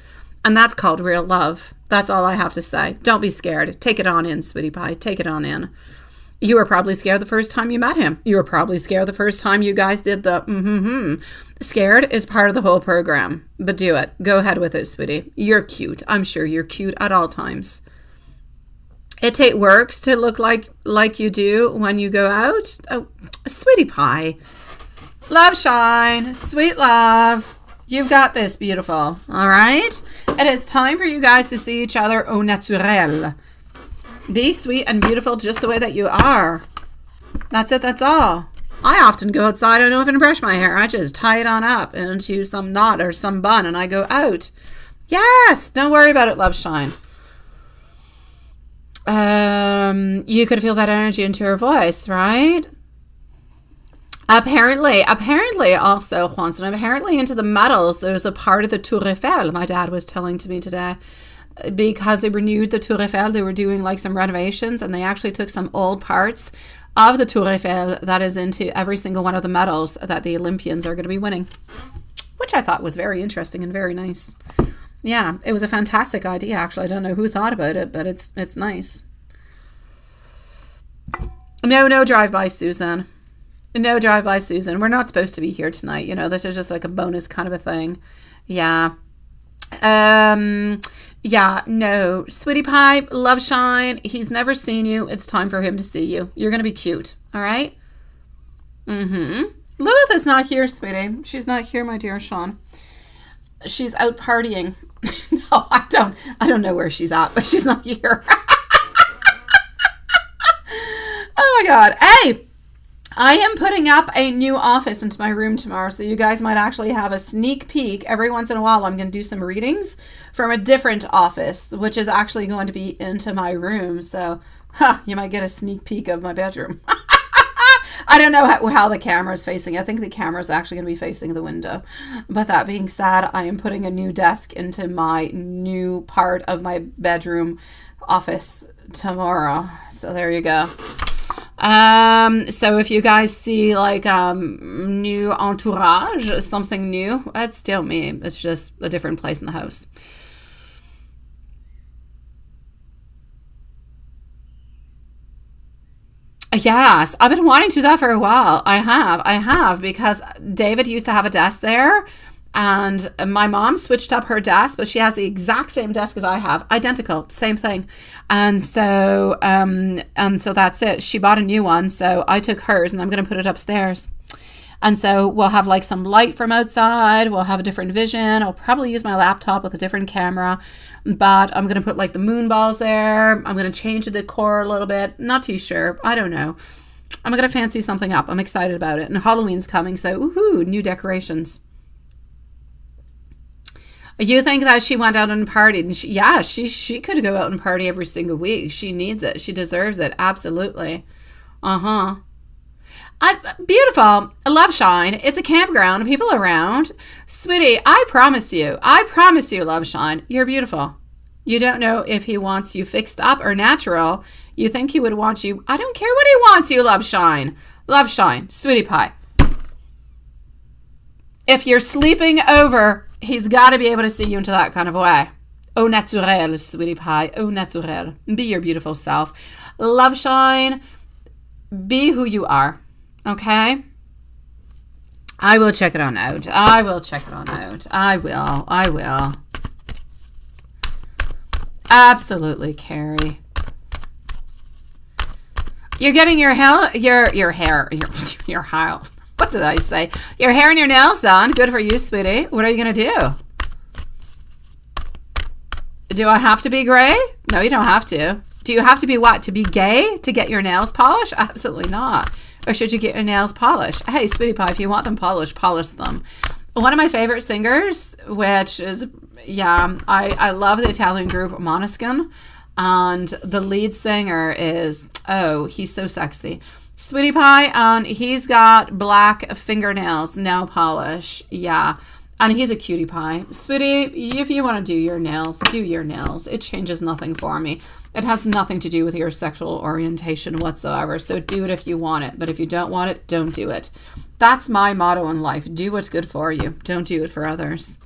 And that's called real love. That's all I have to say. Don't be scared. Take it on in, sweetie pie. Take it on in. You were probably scared the first time you met him. You were probably scared the first time you guys did the Scared is part of the whole program. But do it. Go ahead with it, sweetie. You're cute. I'm sure you're cute at all times. It works to look like you do when you go out. Oh, sweetie pie. Love shine. Sweet love. You've got this, beautiful. All right? It is time for you guys to see each other au naturel. Be sweet and beautiful just the way that you are. That's it. That's all. I often go outside. I don't even brush my hair. I just tie it on up into some knot or some bun and I go out. Yes. Don't worry about it, love shine. You could feel that energy into her voice, right? Apparently also, Juanson, apparently into the metals, there's a part of the Tour Eiffel, my dad was telling to me today, because they renewed the Tour Eiffel, they were doing like some renovations, and they actually took some old parts of the Tour Eiffel that is into every single one of the medals that the Olympians are going to be winning, which I thought was very interesting and very nice. Yeah, it was a fantastic idea, actually. I don't know who thought about it, but it's nice. No drive-by, Susan. No drive-by, Susan. We're not supposed to be here tonight. You know, this is just like a bonus kind of a thing. Yeah. Yeah, no. Sweetie pie, love shine. He's never seen you. It's time for him to see you. You're going to be cute. All right? Lilith is not here, sweetie. She's not here, my dear Sean. She's out partying. No, I don't know where she's at, but she's not here. Oh my God. Hey, I am putting up a new office into my room tomorrow, so you guys might actually have a sneak peek. Every once in a while, I'm going to do some readings from a different office, which is actually going to be into my room. So, you might get a sneak peek of my bedroom. I don't know how the camera is facing. I think the camera is actually going to be facing the window. But that being said, I am putting a new desk into my new part of my bedroom office tomorrow. So there you go. So if you guys see like new entourage, something new, it's still me. It's just a different place in the house. Yes, I've been wanting to do that for a while. I have, because David used to have a desk there, and my mom switched up her desk, but she has the exact same desk as I have, identical, same thing. And so that's it. She bought a new one, so I took hers, and I'm going to put it upstairs. And so we'll have like some light from outside. We'll have a different vision. I'll probably use my laptop with a different camera, but I'm going to put like the moon balls there. I'm going to change the decor a little bit. Not too sure. I don't know. I'm going to fancy something up. I'm excited about it. And Halloween's coming, so woohoo, new decorations. You think that she went out and partied, and she could go out and party every single week. She needs it. She deserves it. Absolutely. Beautiful. Love shine. It's a campground. People around. Sweetie, I promise you, love shine. You're beautiful. You don't know if he wants you fixed up or natural. You think he would want you. I don't care what he wants you, love shine. Love shine, sweetie pie. If you're sleeping over, he's got to be able to see you into that kind of way. Au naturel, sweetie pie. Au naturel. Be your beautiful self. Love shine. Be who you are. Okay? I will check it on out. I will check it on out. I will. Absolutely, Carrie. You're getting your hair, what did I say? Your hair and your nails done. Good for you, sweetie. What are you going to do? Do I have to be gray? No, you don't have to. Do you have to be what? To be gay to get your nails polished? Absolutely not. Or should you get your nails polished? Hey, sweetie pie, if you want them polished, polish them. One of my favorite singers, which is, I love the Italian group Måneskin. And the lead singer is, he's so sexy. Sweetie pie, and he's got black fingernails, nail polish. Yeah. And he's a cutie pie. Sweetie, if you want to do your nails, do your nails. It changes nothing for me. It has nothing to do with your sexual orientation whatsoever. So do it if you want it. But if you don't want it, don't do it. That's my motto in life. Do what's good for you. Don't do it for others.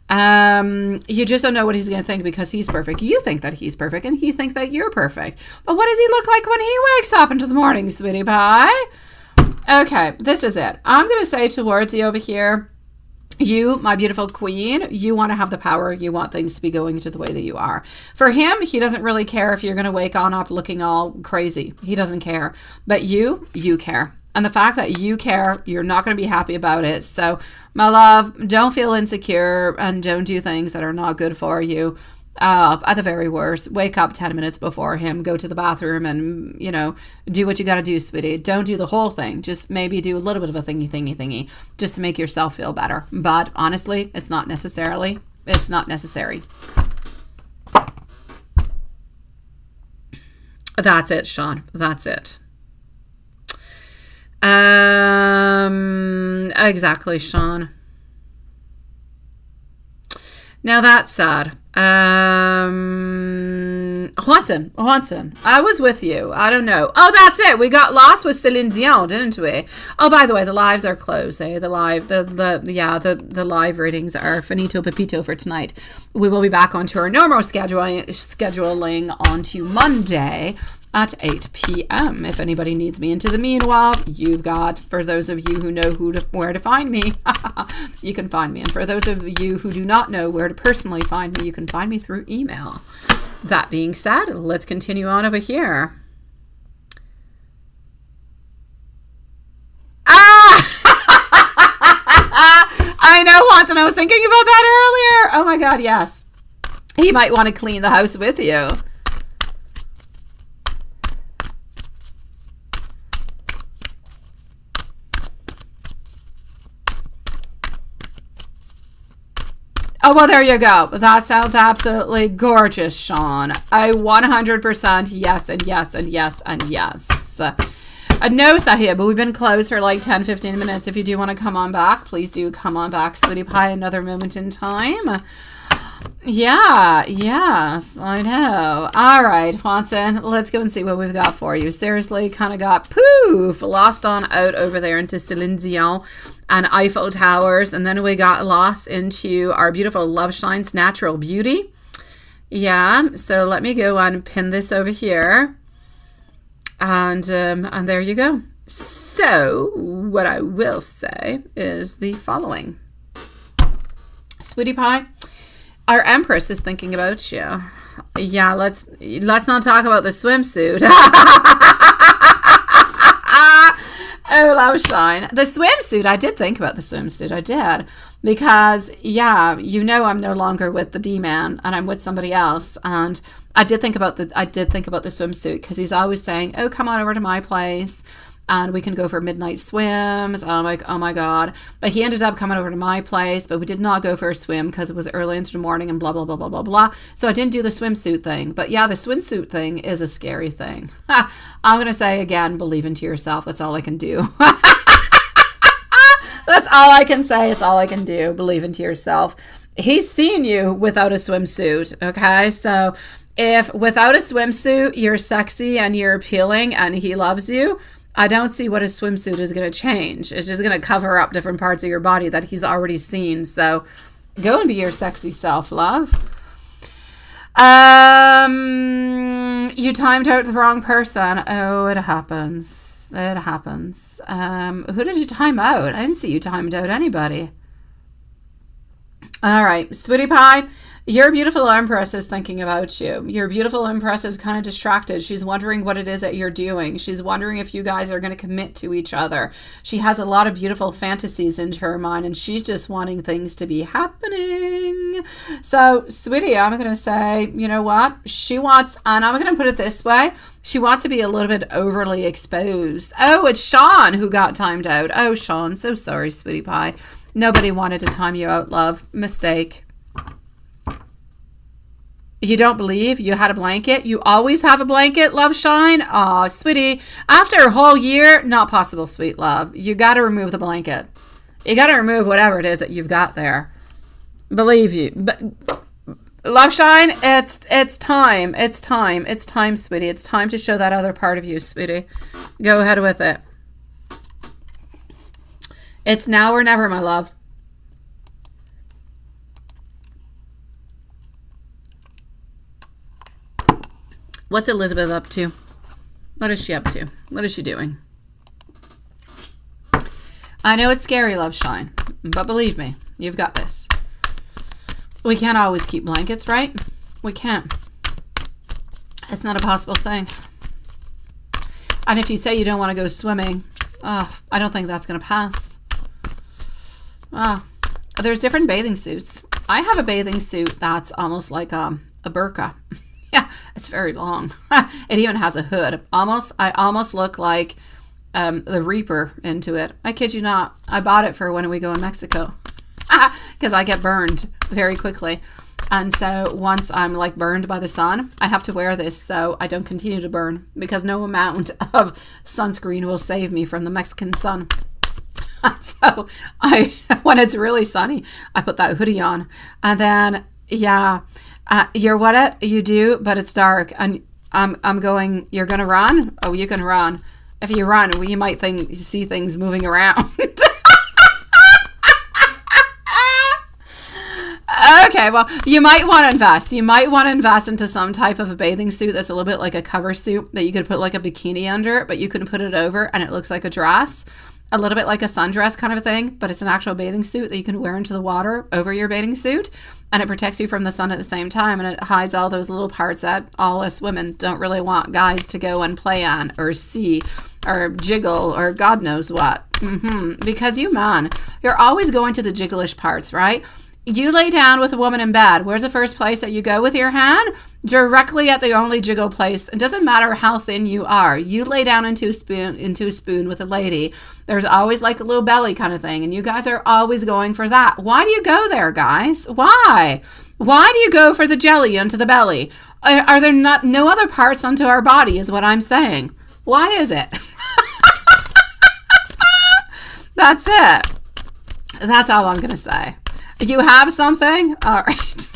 You just don't know what he's going to think because he's perfect. You think that he's perfect and he thinks that you're perfect. But what does he look like when he wakes up into the morning, sweetie pie? Okay, this is it. I'm going to say towards you over here, you, my beautiful queen, you want to have the power. You want things to be going to the way that you are. For him, he doesn't really care if you're going to wake on up looking all crazy. He doesn't care. But you care. And the fact that you care, you're not going to be happy about it. So, my love, don't feel insecure and don't do things that are not good for you. At the very worst, wake up 10 minutes before him, go to the bathroom and, do what you got to do, sweetie. Don't do the whole thing. Just maybe do a little bit of a thingy, just to make yourself feel better. But honestly, it's not necessary. That's it, Sean. That's it. Exactly, Sean. Now that's sad. Juanson, I was with you. I don't know. Oh, that's it. We got lost with Céline Dion, didn't we? Oh, by the way, the lives are closed. The live readings are finito pepito for tonight. We will be back onto our normal scheduling onto Monday at 8 p.m. If anybody needs me into the meanwhile, you've got, for those of you who know where to find me, you can find me. And for those of you who do not know where to personally find me, you can find me through email. That being said, let's continue on over here. I know, Watson, I was thinking about that earlier. Oh my God, yes. He might want to clean the house with you. Oh, well, there you go. That sounds absolutely gorgeous, Sean. 100% yes and yes and yes and yes. No, Sahib, but we've been closed for like 10-15 minutes. If you do want to come on back, please do come on back, sweetie pie, another moment in time. Yeah, yes, I know. All right, Watson, let's go and see what we've got for you. Seriously, kind of got lost on out over there into Céline Dion and Eiffel Towers, and then we got lost into our beautiful Love Shine's Natural Beauty. Yeah, so let me go and pin this over here, and there you go. So what I will say is the following. Sweetie pie, our Empress is thinking about you. Yeah, let's not talk about the swimsuit. Oh, Love Shine. The swimsuit, I did think about the swimsuit. I did. Because, yeah, I'm no longer with the D-man and I'm with somebody else. And I did think about the swimsuit because he's always saying, oh, come on over to my place and we can go for midnight swims. And I'm like, oh my God. But he ended up coming over to my place, but we did not go for a swim because it was early into the morning and blah, blah, blah, blah, blah, blah. So I didn't do the swimsuit thing. But yeah, the swimsuit thing is a scary thing. I'm going to say again, believe into yourself. That's all I can do. That's all I can say. It's all I can do. Believe into yourself. He's seen you without a swimsuit. Okay. So if without a swimsuit, you're sexy and you're appealing and he loves you, I don't see what a swimsuit is going to change. It's just going to cover up different parts of your body that he's already seen. So go and be your sexy self, love. You timed out the wrong person. Oh, it happens. It happens. Who did you time out? I didn't see you timed out anybody. All right, Sweetie Pie. Your beautiful Empress is thinking about you. Your beautiful Empress is kind of distracted. She's wondering what it is that you're doing. She's wondering if you guys are going to commit to each other. She has a lot of beautiful fantasies into her mind, and she's just wanting things to be happening. So, sweetie, I'm going to say, you know what? She wants, and I'm going to put it this way, she wants to be a little bit overly exposed. Oh, it's Sean who got timed out. Oh, Sean, so sorry, Sweetie Pie. Nobody wanted to time you out, love. Mistake. You don't believe you had a blanket? You always have a blanket, love Shine? Aw, sweetie, after a whole year, not possible, sweet love. You got to remove the blanket. You got to remove whatever it is that you've got there. Believe you. But love Shine, it's time. It's time. It's time, sweetie. It's time to show that other part of you, sweetie. Go ahead with it. It's now or never, my love. What's Elizabeth up to? What is she up to? What is she doing? I know it's scary, love Shine, but believe me, you've got this. We can't always keep blankets, right? We can't. It's not a possible thing. And if you say you don't want to go swimming, I don't think that's going to pass. There's different bathing suits. I have a bathing suit that's almost like a burqa. Yeah, it's very long. It even has a hood. I almost look like the Reaper into it. I kid you not. I bought it for when we go in Mexico because I get burned very quickly. And so once I'm like burned by the sun, I have to wear this so I don't continue to burn because no amount of sunscreen will save me from the Mexican sun. So when it's really sunny, I put that hoodie on. And then, yeah. You're what you do, but it's dark, and I'm going. You're gonna run. Oh, you can run. If you run, well, you might see things moving around. Okay, well, you might want to invest. You might want to invest into some type of a bathing suit that's a little bit like a cover suit that you could put like a bikini under, but you can put it over, and it looks like a dress. A little bit like a sundress kind of a thing, but it's an actual bathing suit that you can wear into the water over your bathing suit, and it protects you from the sun at the same time, and it hides all those little parts that all us women don't really want guys to go and play on or see or jiggle or God knows what. Because you, man, you're always going to the jiggleish parts, right? You lay down with a woman in bed. Where's the first place that you go with your hand? Directly at the only jiggle place. It doesn't matter how thin you are. You lay down into a spoon with a lady. There's always like a little belly kind of thing. And you guys are always going for that. Why do you go there, guys? Why? Why do you go for the jelly into the belly? Are there no other parts onto our body is what I'm saying. Why is it? That's it. That's all I'm going to say. You have something? All right.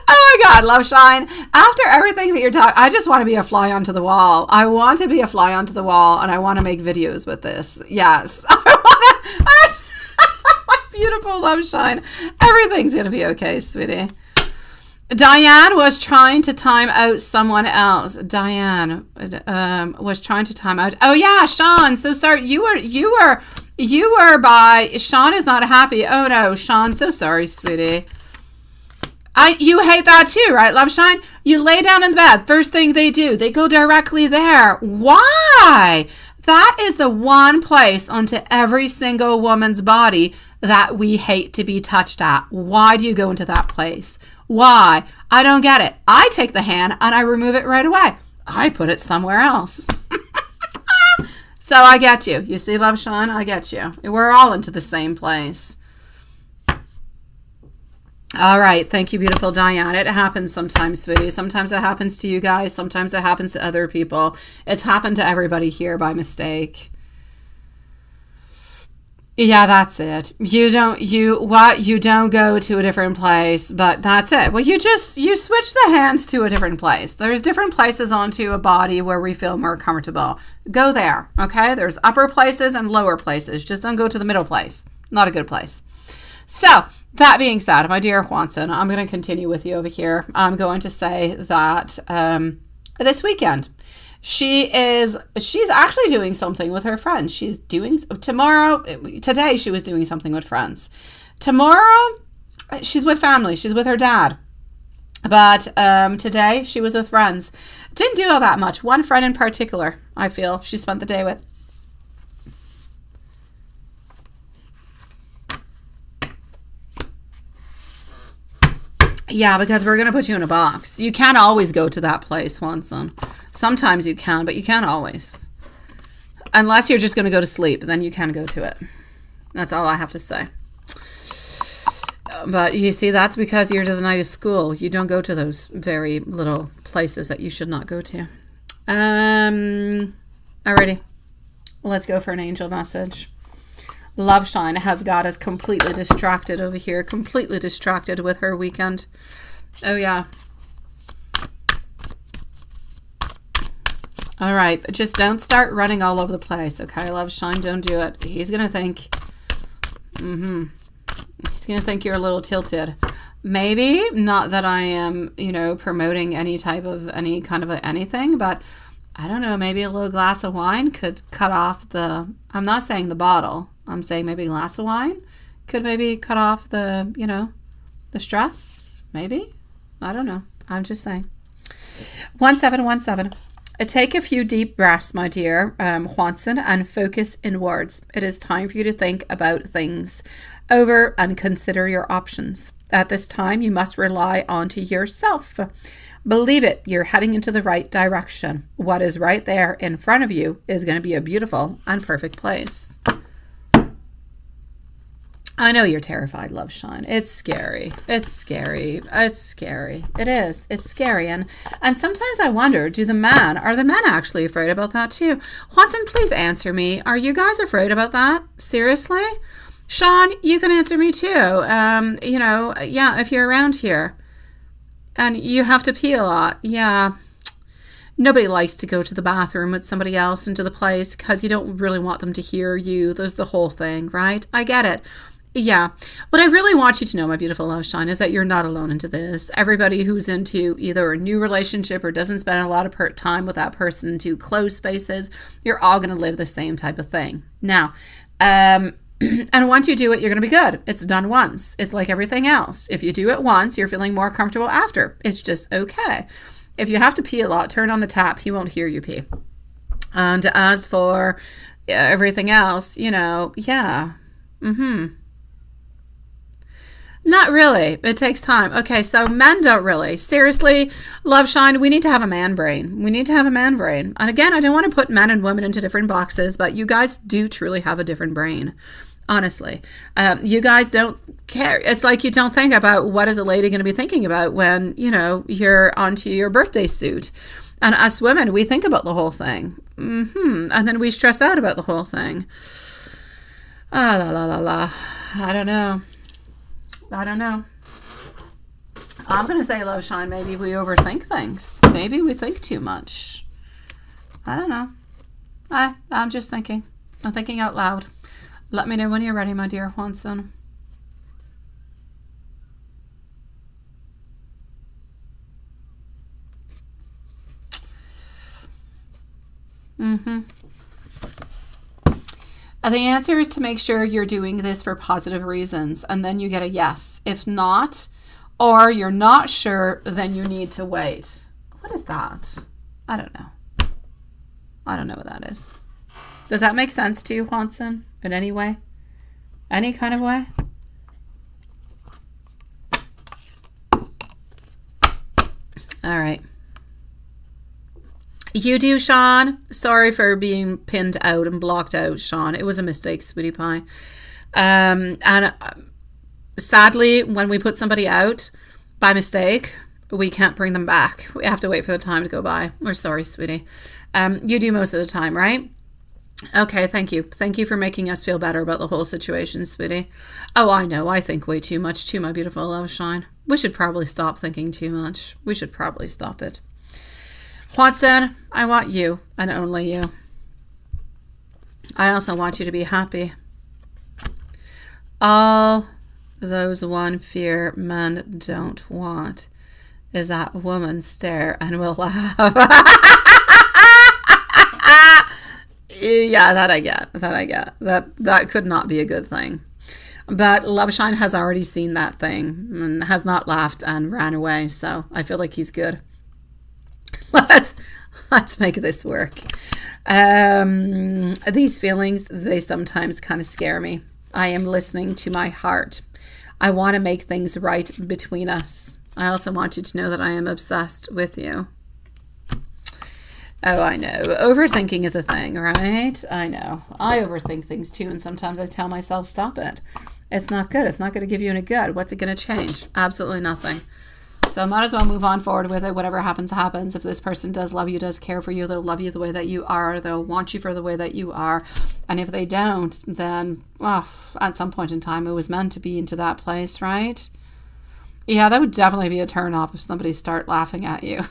Oh my God, love Shine. After everything that you're talking, I just want to be a fly onto the wall. I want to be a fly onto the wall, and I want to make videos with this. Yes. Beautiful, love Shine. Everything's going to be okay, sweetie. Diane was trying to time out someone else. Diane was trying to time out. Oh yeah, Sean. So sorry. You were by. Sean is not happy. Oh no, Sean. So sorry, sweetie. You hate that too, right, love Shine? You lay down in the bed. First thing they do, they go directly there. Why? That is the one place onto every single woman's body that we hate to be touched at. Why do you go into that place? Why? I don't get it. I take the hand and I remove it right away. I put it somewhere else. So I get you. You see, love Shine? I get you. We're all into the same place. All right. Thank you, beautiful Diane. It happens sometimes, sweetie. Sometimes it happens to you guys. Sometimes it happens to other people. It's happened to everybody here by mistake. Yeah, that's it. You don't go to a different place, but that's it. Well, you switch the hands to a different place. There's different places onto a body where we feel more comfortable. Go there, okay? There's upper places and lower places. Just don't go to the middle place. Not a good place. So, that being said, my dear Juanson, I'm going to continue with you over here. I'm going to say that this weekend, she's actually doing something with her friends. Today she was doing something with friends. Tomorrow, she's with family. She's with her dad. But today, she was with friends. Didn't do all that much. One friend in particular, I feel, she spent the day with. Yeah, because we're going to put you in a box. You can't always go to that place, Juanson. Sometimes you can, but you can't always. Unless you're just going to go to sleep, then you can go to it. That's all I have to say. But you see, that's because you're to the night of school. You don't go to those very little places that you should not go to. Alrighty. Let's go for an angel message. Love Shine has got us completely distracted over here. Completely distracted with her weekend. Oh, yeah. All right. Just don't start running all over the place, okay? Love Shine, don't do it. He's going to think... He's going to think you're a little tilted. Maybe, not that I am, promoting any kind of anything, but I don't know, maybe a little glass of wine could cut off I'm not saying the bottle. I'm saying maybe a glass of wine could maybe cut off the stress. Maybe. I don't know. I'm just saying. 1717. Take a few deep breaths, my dear Juanson, and focus inwards. It is time for you to think about things over and consider your options. At this time, you must rely onto yourself. Believe it, you're heading into the right direction. What is right there in front of you is going to be a beautiful and perfect place. I know you're terrified, Love Shine. It's scary. It's scary. It's scary. It is. It's scary. And sometimes I wonder, are the men actually afraid about that too? Juanson, please answer me. Are you guys afraid about that? Seriously? Sean, you can answer me too. If you're around here and you have to pee a lot. Yeah. Nobody likes to go to the bathroom with somebody else into the place because you don't really want them to hear you. There's the whole thing, right? I get it. Yeah. What I really want you to know, my beautiful Love Shine, is that you're not alone into this. Everybody who's into either a new relationship or doesn't spend a lot of time with that person into closed spaces, you're all going to live the same type of thing. Now, and once you do it, you're going to be good. It's done once. It's like everything else. If you do it once, you're feeling more comfortable after. It's just okay. If you have to pee a lot, turn on the tap. He won't hear you pee. And as for everything else, yeah. Not really. It takes time. Okay, so men don't really. Seriously, Love Shine, we need to have a man brain. We need to have a man brain. And again, I don't want to put men and women into different boxes, but you guys do truly have a different brain. Honestly, you guys don't care. It's like you don't think about what is a lady going to be thinking about when, you're onto your birthday suit. And us women, we think about the whole thing. And then we stress out about the whole thing. Ah, la, la, la, la. I don't know. I'm going to say, Love Shine, maybe we overthink things. Maybe we think too much. I don't know. I'm just thinking. I'm thinking out loud. Let me know when you're ready, my dear Juanson. The answer is to make sure you're doing this for positive reasons, and then you get a yes. If not, or you're not sure, then you need to wait. What is that? I don't know. I don't know what that is. Does that make sense to you, Juanson, in any way? Any kind of way? All right. You do, Sean. Sorry for being pinned out and blocked out, Sean. It was a mistake, sweetie pie. Sadly, when we put somebody out by mistake, we can't bring them back. We have to wait for the time to go by. We're sorry, sweetie. You do most of the time, right? Okay, thank you. Thank you for making us feel better about the whole situation, sweetie. Oh, I know. I think way too much too, my beautiful love shine. We should probably stop thinking too much. We should probably stop it. Watson, I want you and only you. I also want you to be happy. All those one fear men don't want is that woman stare and will laugh. Yeah, that I get. That could not be a good thing. But Loveshine has already seen that thing and has not laughed and ran away, so I feel like he's good. Let's make this work. These feelings, they sometimes kind of scare me. I am listening to my heart. I want to make things right between us. I also want you to know that I am obsessed with you. Oh, I know. Overthinking is a thing, right? I know. I overthink things too, and sometimes I tell myself, stop it. It's not good. It's not going to give you any good. What's it going to change? Absolutely nothing. So might as well move on forward with it. Whatever happens, happens. If this person does love you, does care for you, they'll love you the way that you are. They'll want you for the way that you are. And if they don't, then, well, at some point in time, it was meant to be into that place, right? Yeah, that would definitely be a turn off if somebody start laughing at you.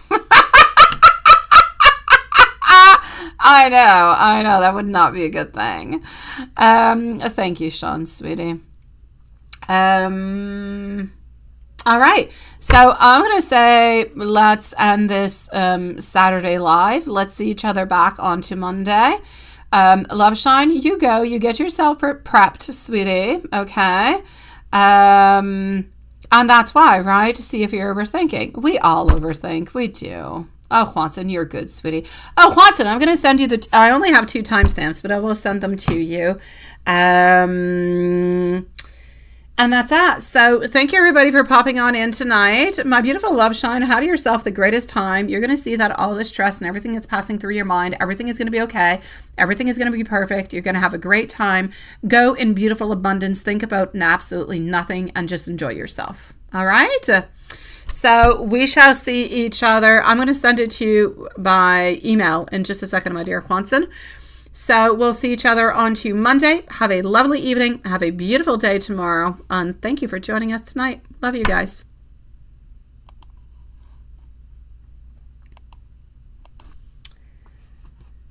I know. That would not be a good thing. Thank you, Sean, sweetie. All right. So I'm going to say let's end this Saturday live. Let's see each other back onto Monday. Loveshine, you go. You get yourself prepped, sweetie. Okay. And that's why, right? To see if you're overthinking. We all overthink. We do. Oh, Watson, you're good, sweetie. Oh, Watson, I'm going to send you I only have 2 timestamps, but I will send them to you. And that's that. So thank you, everybody, for popping on in tonight. My beautiful love shine, have yourself the greatest time. You're going to see that all the stress and everything that's passing through your mind, everything is going to be okay. Everything is going to be perfect. You're going to have a great time. Go in beautiful abundance. Think about absolutely nothing and just enjoy yourself. All right? So we shall see each other. I'm going to send it to you by email in just a second, my dear Quanson. So we'll see each other on to Monday. Have a lovely evening. Have a beautiful day tomorrow. And thank you for joining us tonight. Love you guys.